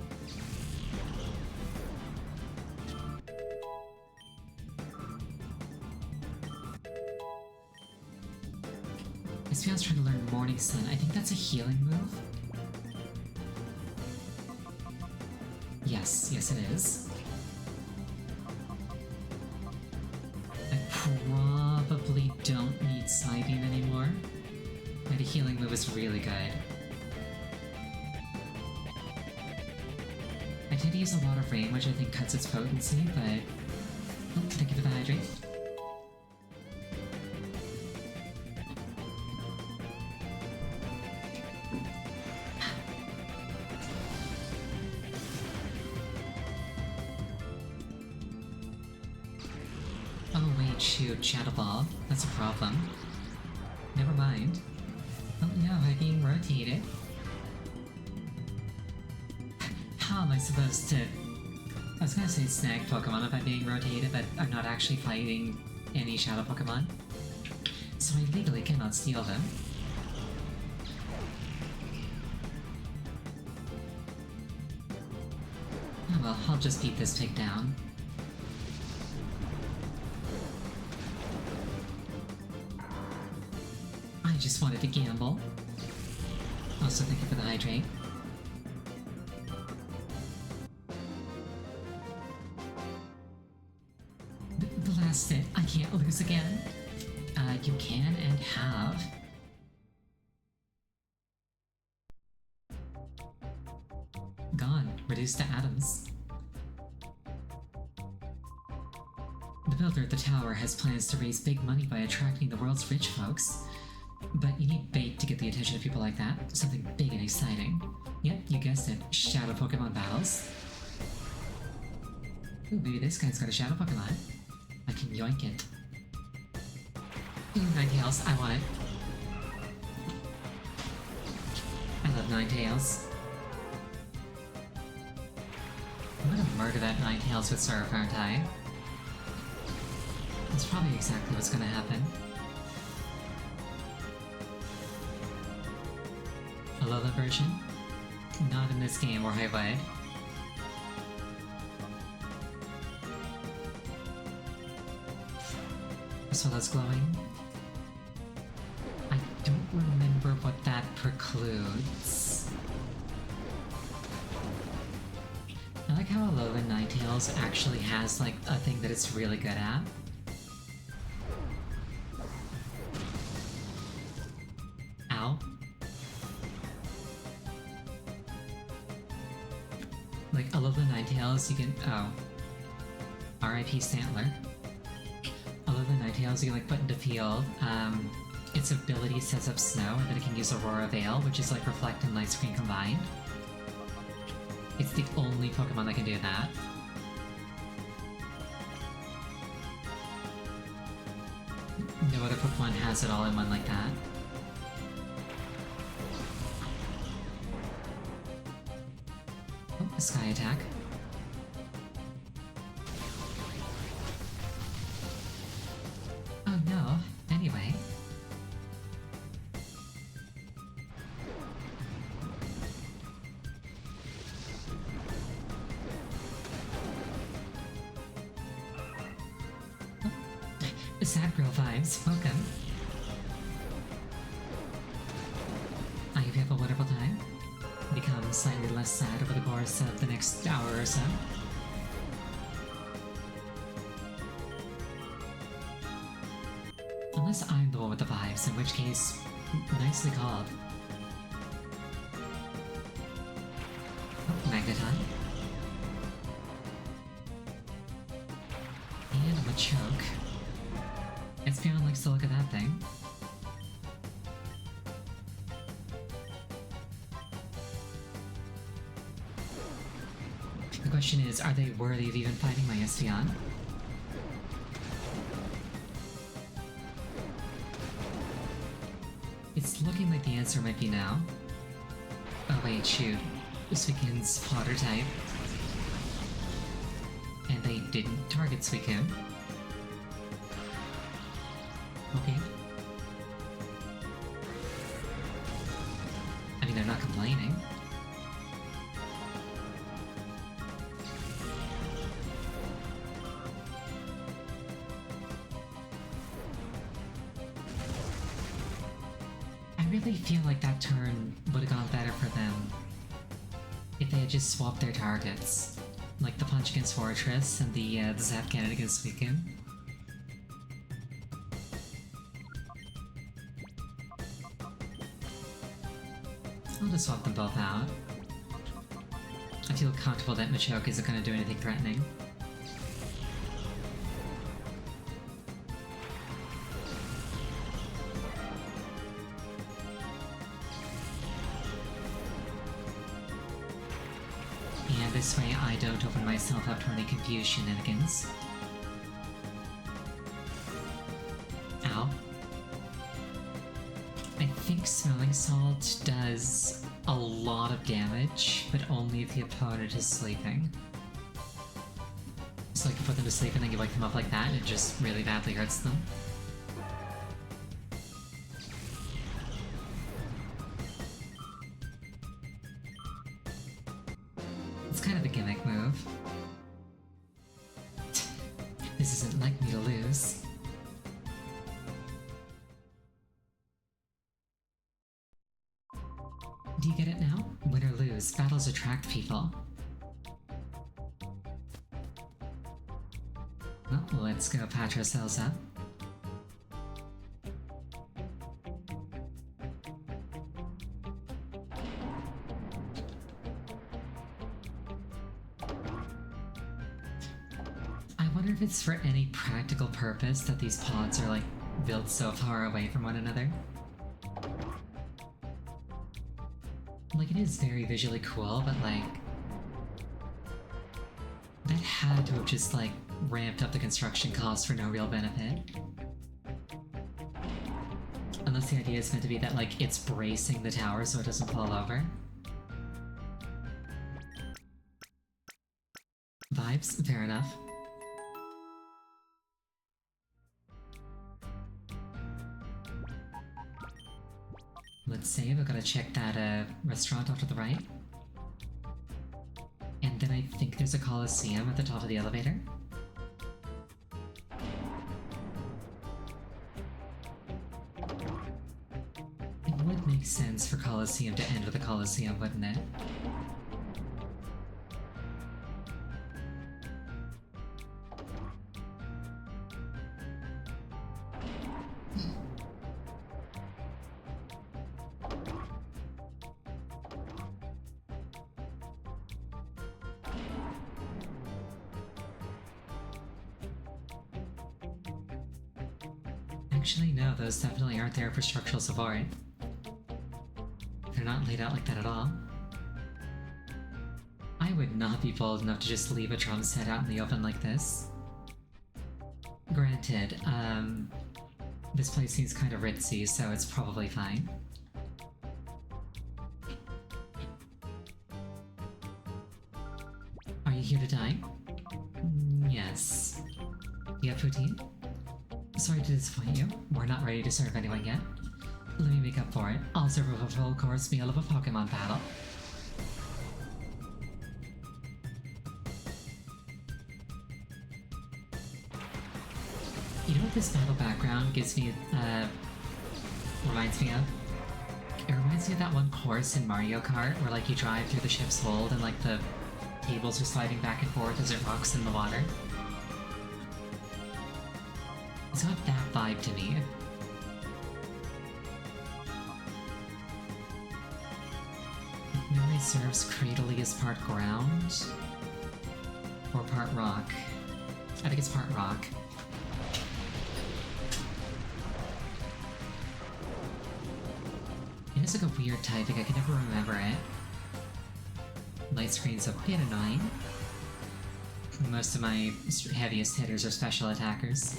Espeon's trying to learn Morning Sun. I think that's a healing move. Yes, yes it is. I probably don't need Psybeam anymore. And a healing move is really good. I tend to use a lot of rain, which I think cuts its potency, but... Oh, thank you for the hydrate. Oh wait, shoot, Shadow Ball. That's a problem. Never mind. Oh no, I'm being rotated. How am I supposed to... I was gonna say snag Pokemon if I'm being rotated, but I'm not actually fighting any Shadow Pokemon. So I legally cannot steal them. Oh well, I'll just beat this pig down. I just wanted to gamble. Also, thank you for the hydrate. The last hit, I can't lose again. You can and have. Gone. Reduced to atoms. The builder of the tower has plans to raise big money by attracting the world's rich folks. But you need bait to get the attention of people like that. Something big and exciting. Yep, you guessed it. Shadow Pokemon battles. Ooh, maybe this guy's got a Shadow Pokemon. I can yoink it. Ooh, Ninetales, I want it. I love Ninetales. I'm gonna murder that Ninetales with Surf, aren't I? That's probably exactly what's gonna happen. Alola version? Not in this game, or I would. As well as glowing. I don't remember what that precludes. I like how Alolan Ninetales actually has like a thing that it's really good at. Ow. Like Alolan Ninetales, you can— oh. R.I.P. Stantler. Alolan Ninetales, you can like put into field. Its ability sets up snow, and then it can use Aurora Veil, which is like Reflect and Light Screen combined. It's the only Pokemon that can do that. No other Pokemon has it all in one like that. Oh, a Sky Attack. Oh no, anyway. Sad girl vibes, welcome. I hope you have a wonderful time. Become slightly less sad over the course of the next hour or so. Unless I'm the one with the vibes, in which case, nicely called. Oh, Magneton. And a Machoke. Espeon likes to look at that thing. The question is, are they worthy of even fighting my Espeon? It's looking like the answer might be now. Oh wait, shoot. Suicune's Fodder type. And they didn't target Suicune. Okay. I mean, they're not complaining. I really feel like that turn would have gone better for them if they had just swapped their targets. Like the punch against Fortress and the Zap Cannon against Suicune. I'll just swap them both out. I feel comfortable that Machoke isn't going to do anything threatening. And this way I don't open myself up to any confused shenanigans. Ow. I think Smelling Salt does a lot of damage, but only if the opponent is sleeping. So like you put them to sleep and then you wake them up like that and it just really badly hurts them. It's kind of a gimmick move. This isn't like me to lose. Do you get it now? Win or lose, battles attract people. Well, let's go patch ourselves up. I wonder if it's for any practical purpose that these pods are like built so far away from one another. Like, it is very visually cool, but like, that had to have just like ramped up the construction costs for no real benefit. Unless the idea is meant to be that like it's bracing the tower so it doesn't fall over. Vibes? Fair enough. Let's save. I've got to check that restaurant off to the right. And then I think there's a Colosseum at the top of the elevator. It would make sense for Colosseum to end with a Colosseum, wouldn't it? Actually, no, those definitely aren't there for structural support. They're not laid out like that at all. I would not be bold enough to just leave a drum set out in the open like this. Granted, this place seems kind of ritzy, so it's probably fine. Are you here to dine? Yes. You have poutine? Sorry to disappoint you. We're not ready to serve anyone yet. Let me make up for it. I'll serve a full course meal of a Pokemon battle. You know what this battle background gives me, reminds me of? It reminds me of that one course in Mario Kart where like you drive through the ship's hold and like the tables are sliding back and forth as it rocks in the water. It's got that vibe to me. serves Cradley as part ground? Or part rock? I think it's part rock. It is like a weird typing, I can never remember it. Light screen's a bit annoying. Most of my heaviest hitters are special attackers.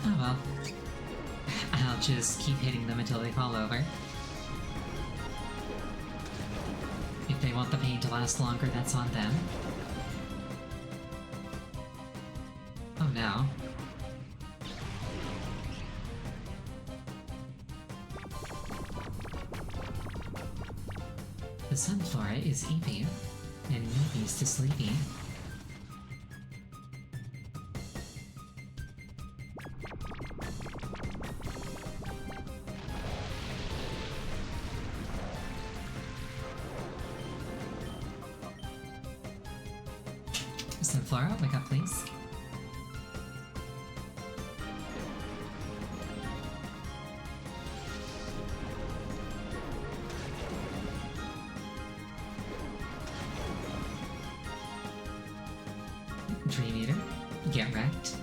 Oh well. I'll just keep hitting them until they fall over. If they want the pain to last longer, that's on them. Oh no. The Sunflora is Eevee, and Eevee's to Sleepy. Sunflora, wake up please. Dream Eater, get wrecked.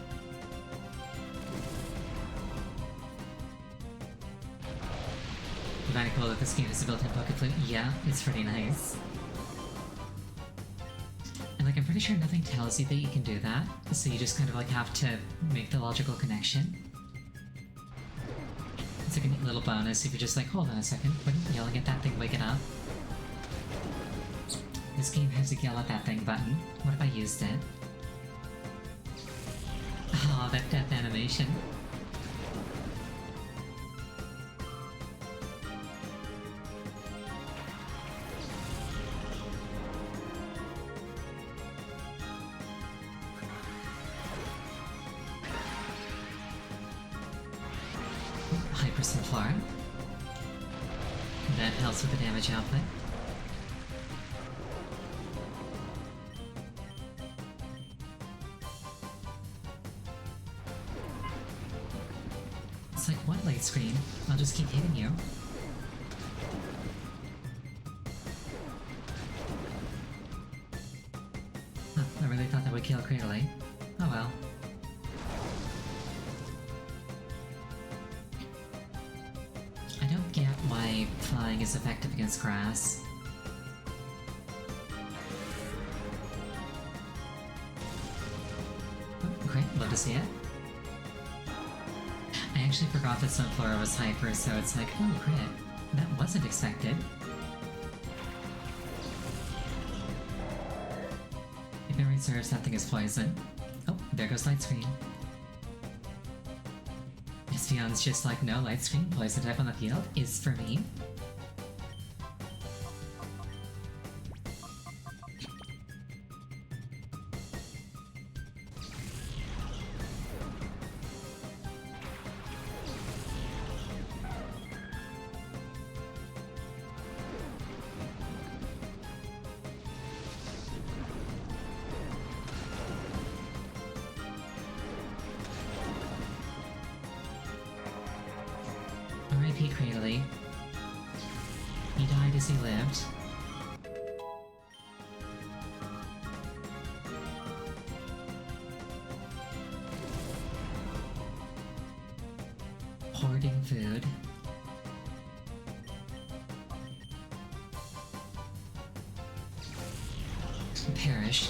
Kinda cool that this game is a built-in pocket flute. Yeah, it's pretty nice. And like, I'm pretty sure nothing tells you that you can do that, so you just kind of like have to make the logical connection. It's like a neat little bonus if you're just like, hold on a second, wouldn't yelling at that thing wake it up? This game has a yell at that thing button. What if I used it? Oh, that death animation. Hyper Sunflora. That helps with the damage output. It's like, what light screen? I'll just keep hitting you. Huh, I really thought that would kill Cradley. Oh well. I don't get why flying is effective against grass. Oh, great, love to see it. I actually forgot that Sunflora was hyper, so it's like, oh crit, that wasn't expected. If memory serves, that thing is poison. Oh, there goes light screen. Espeon's just like, no, light screen, poison type on the field is for me. R.I.P. Cradley. He died as he lived. Hoarding food. Perish.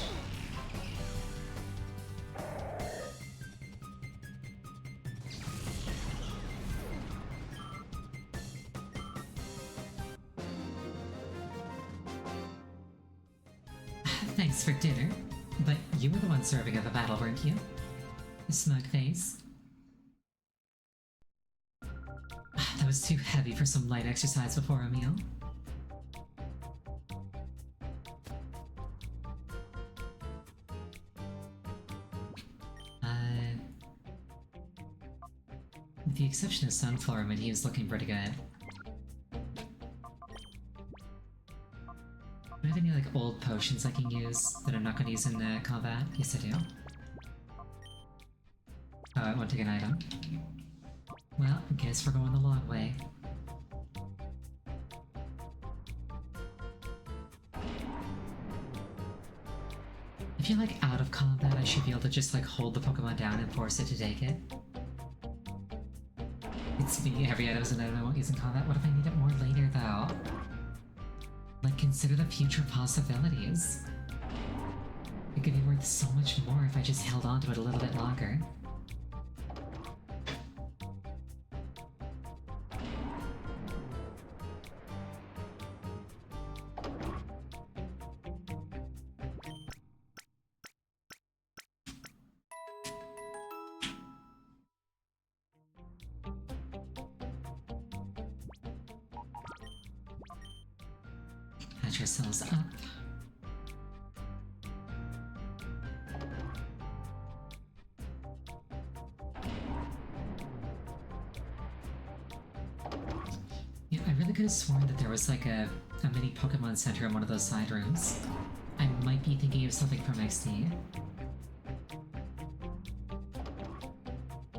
Thanks for dinner. But you were the one serving at the battle, weren't you? Smug face. That was too heavy for some light exercise before a meal. With the exception of Sunflower, but he was looking pretty good. Do I have any like old potions I can use that I'm not going to use in combat? Yes, I do. Oh, I won't take an item. Well, I guess we're going the long way. I feel like out of combat I should be able to just like hold the Pokemon down and force it to take it. It's me, every item is an item I won't use in combat. What if I need it more later though? Like, consider the future possibilities. It could be worth so much more if I just held on to it a little bit longer. Patch ourselves up. Yeah, I really could have sworn that there was like a mini Pokemon Center in one of those side rooms. I might be thinking of something from XD.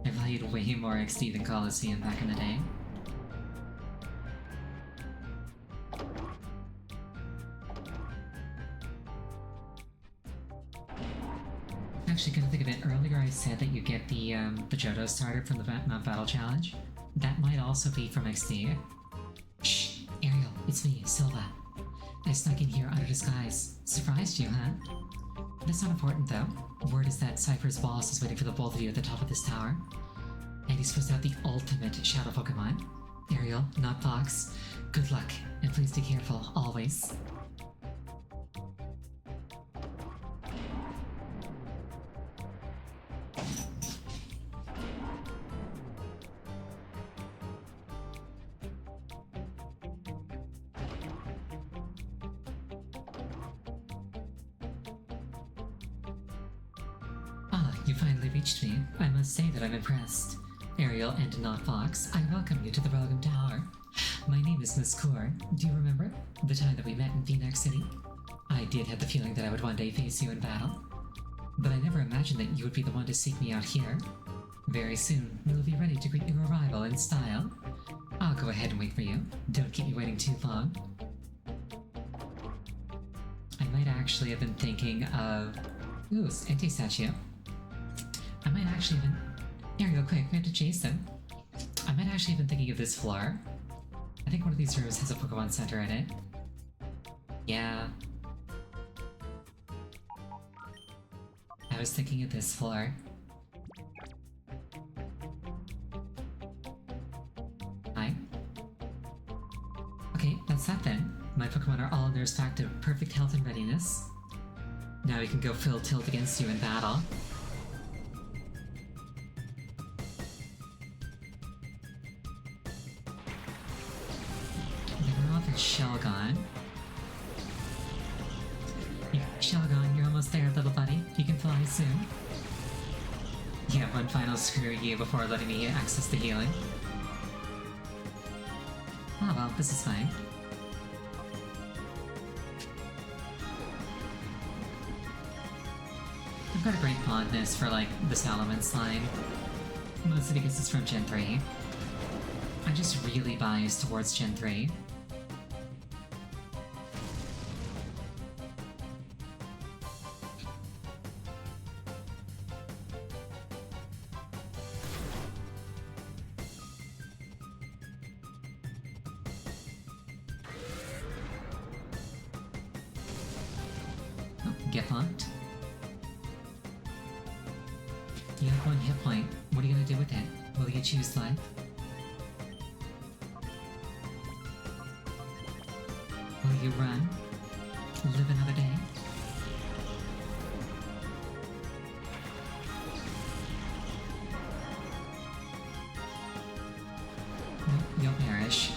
I valued way more XD than Colosseum back in the day. Actually, couldn't think of it. Earlier I said that you get the Johto starter from the Mount Battle Challenge. That might also be from XD. Shh! Ariel, it's me, Silva. I snuck in here under disguise. Surprised you, huh? That's not important, though. Word is that Cypher's boss is waiting for the both of you at the top of this tower. And he's supposed to have the ultimate Shadow Pokemon. Ariel, not Fox. Good luck, and please be careful, always. You finally reached me. I must say that I'm impressed. Ariel and not Fox, I welcome you to the Relgam Tower. My name is Miss Core. Do you remember? The time that we met in Phoenix City? I did have the feeling that I would one day face you in battle. But I never imagined that you would be the one to seek me out here. Very soon, we'll be ready to greet your arrival in style. I'll go ahead and wait for you. Don't keep me waiting too long. I might actually have been thinking of... Ooh, anti-statue. I might actually even... Ariel, quick, we have to chase him. I might actually have been thinking of this floor. I think one of these rooms has a Pokemon Center in it. Yeah. I was thinking of this floor. Hi. Okay, that's that then. My Pokemon are all in their respective perfect health and readiness. Now we can go full tilt against you in battle. Shelgon. Shelgon, you're almost there, little buddy. You can fly soon. Yeah, one final screw you before letting me access the healing. Oh well, this is fine. I've got a great fondness for, like, the Salamence line. Mostly because it's from Gen 3. I'm just really biased towards Gen 3. Get locked. You have one hit point. What are you gonna do with it? Will you choose life? Will you run? Live another day? You'll perish.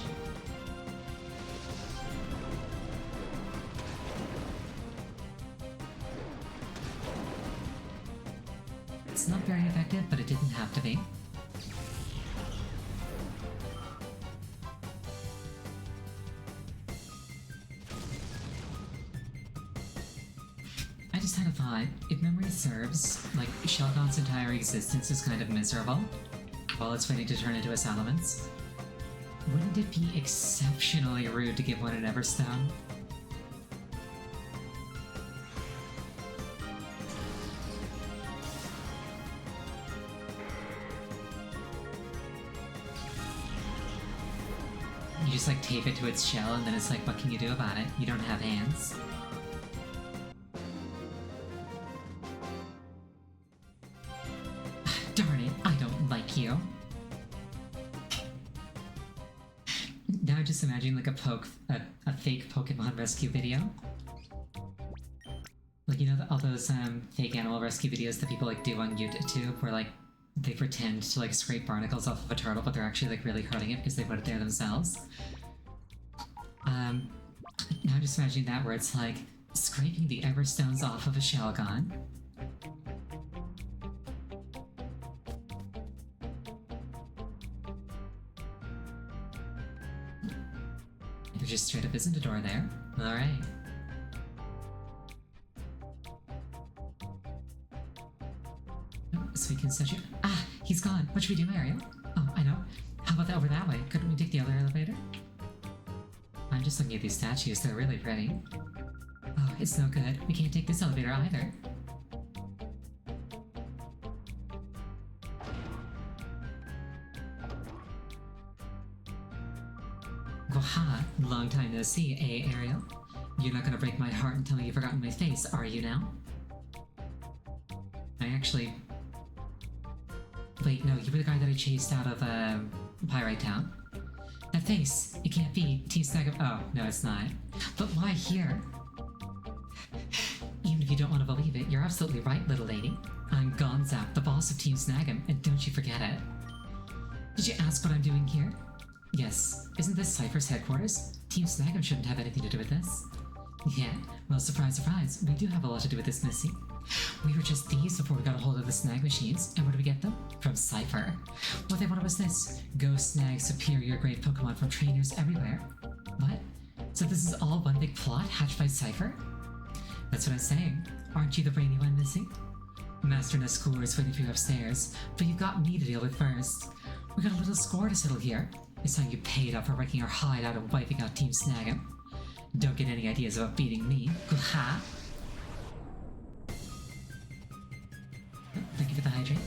It's not very effective, but it didn't have to be. just had a thought. If memory serves, like, Shelgon's entire existence is kind of miserable while it's waiting to turn into its elements. Wouldn't it be exceptionally rude to give one an Everstone? You just like tape it to its shell and then it's like, what can you do about it? You don't have hands. Darn it, I don't like you. Now I'm just imagining like a fake Pokemon rescue video. Like, you know, all those fake animal rescue videos that people like do on YouTube where like they pretend to like scrape barnacles off of a turtle, but they're actually like really hurting it because they put it there themselves. Now I'm just imagining that where it's like scraping the Everstones off of a Shelgon. There just straight up isn't a door there. Alright. So we can set you. Ah! He's gone! What should we do, Ariel? Oh, I know. How about that over that way? Couldn't we take the other elevator? I'm just looking at these statues, they're really pretty. Oh, it's no good. We can't take this elevator either. Waha! Long time no see, eh, Ariel? You're not gonna break my heart and tell me you've forgotten my face, are you now? I actually... Wait, no, you were the guy that I chased out of, Pyrite Town. That face! It can't be! Team Snag'em— oh, no, it's not. But why here? Even if you don't want to believe it, you're absolutely right, little lady. I'm Gonzap, the boss of Team Snag'em, and don't you forget it. Did you ask what I'm doing here? Yes. Isn't this Cypher's headquarters? Team Snag'em shouldn't have anything to do with this. Yeah, well, surprise, surprise, we do have a lot to do with this, Missy. We were just thieves before we got a hold of the snag machines, and where do we get them? From Cypher. What they wanted was this: go snag superior grade Pokemon from trainers everywhere. What? So this is all one big plot hatched by Cypher? That's what I'm saying. Aren't you the brainy one, Missy? Master Nescour is waiting for you upstairs, but you've got me to deal with first. We got a little score to settle here. It's how you paid off for wrecking our hideout and wiping out Team Snag'em. Don't get any ideas about beating me. Gah-ha! Thank you for the hydrate.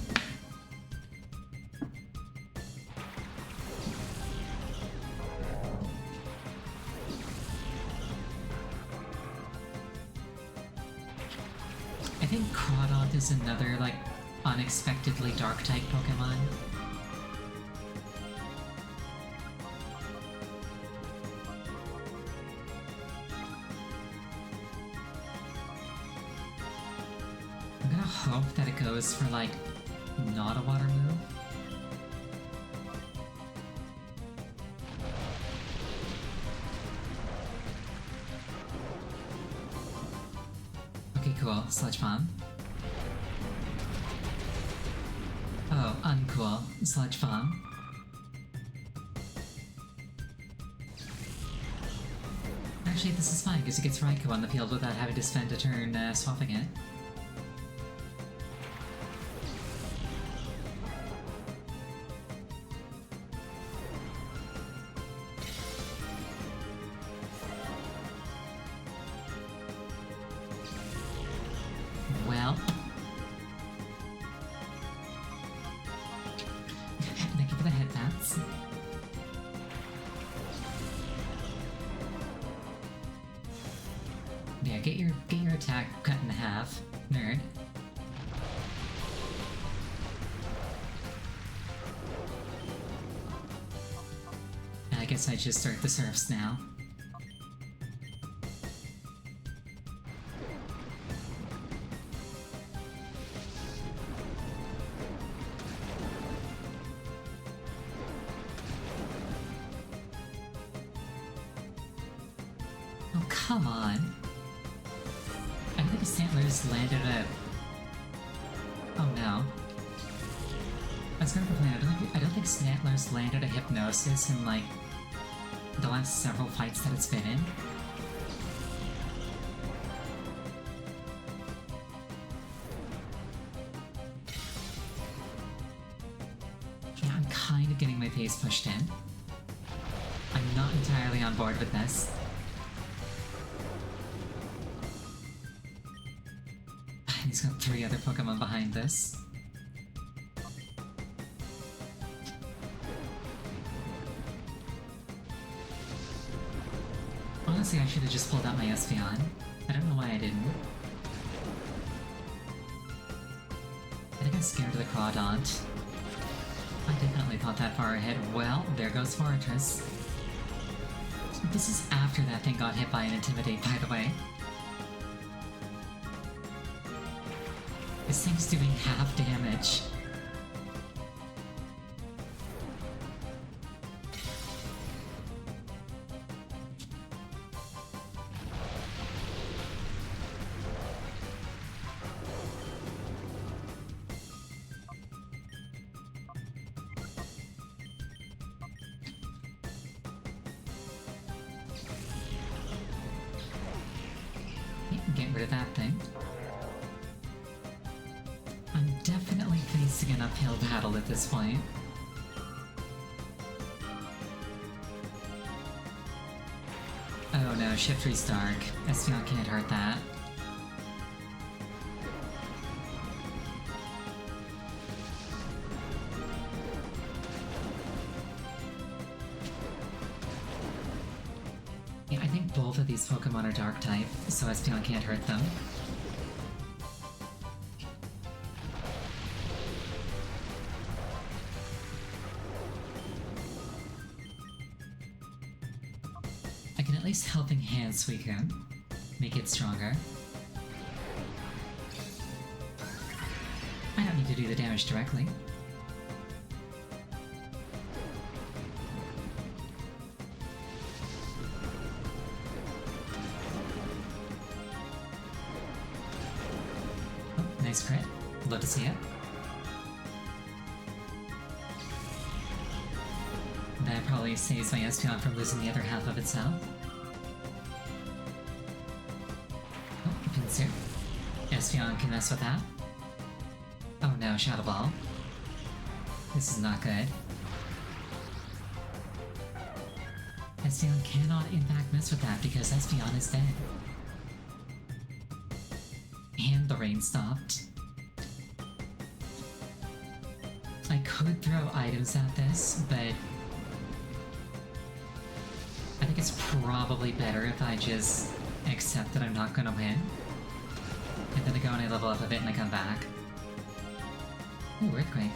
I think Crawdaunt is another, like, unexpectedly dark-type Pokemon. I'm gonna hope that it goes for, like, not a water move. Okay, cool. Sludge Bomb. Oh, uncool. Sludge Bomb. Actually, this is fine, because it gets Raikou on the field without having to spend a turn swapping it. Well... Thank you for the headbats. Yeah, get your attack cut in half, nerd. I guess I just start the surfs now. Oh, come on. I think Santlers landed a... Oh no. I was gonna complain, I don't think Santlers landed a Hypnosis in, like, the last several fights that it's been in. face pushed in. I'm not entirely on board with this. He's got 3 other Pokemon behind this. Honestly, I should have just pulled out my Espeon. I don't know why I didn't. I think I'm scared of the Crawdaunt. I definitely thought that far ahead. Well, there goes Fortress. This is after that thing got hit by an Intimidate, by the way. This thing's doing half damage. Get rid of that thing. I'm definitely facing an uphill battle at this point. Oh no, Shiftry's dark. Espeon can't hurt that. Yeah, I think both of these Pokemon are dark type, so Espeon can't hurt them. I can at least Helping Hand Suicune, make it stronger. I don't need to do the damage directly. Oh, nice crit. Love to see it. That probably saves my Espeon from losing the other half of its health. Oh, Pinsir. Espeon can mess with that. Oh no, Shadow Ball. This is not good. Espeon cannot in fact mess with that because Espeon is dead. And the rain stopped. I could throw items at this, but I think it's probably better if I just accept that I'm not gonna win. And then I go and I level up a bit and I come back. Ooh, Earthquake.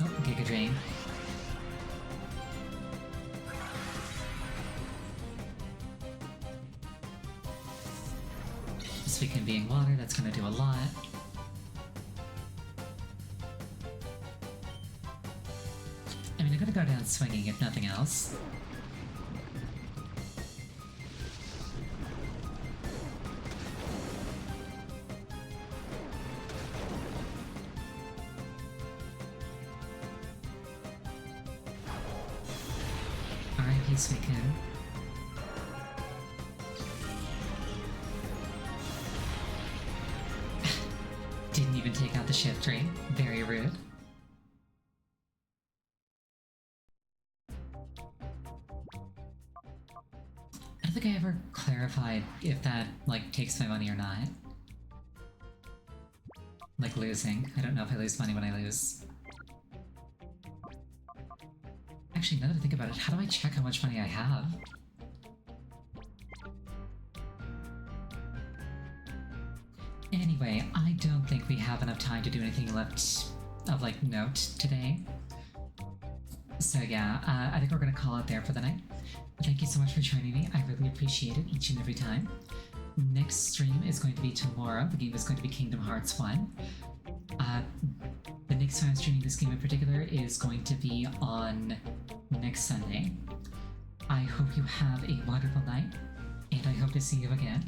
Oh, Giga Drain. Suicune being water, that's gonna do a lot. I mean, I'm gonna go down swinging if nothing else. R.I.P. Suicune. Didn't even take out the Shiftry. Very rude. I don't think I ever clarified if that, like, takes my money or not. Like losing. I don't know if I lose money when I lose. Actually, now that I think about it, how do I check how much money I have? Anyway, I don't think we have enough time to do anything left of, like, note today. So yeah, I think we're gonna call it there for the night. Thank you so much for joining me. I really appreciate it each and every time. Next stream is going to be tomorrow. The game is going to be Kingdom Hearts 1. The next time I'm streaming this game in particular is going to be on next Sunday. I hope you have a wonderful night, and I hope to see you again.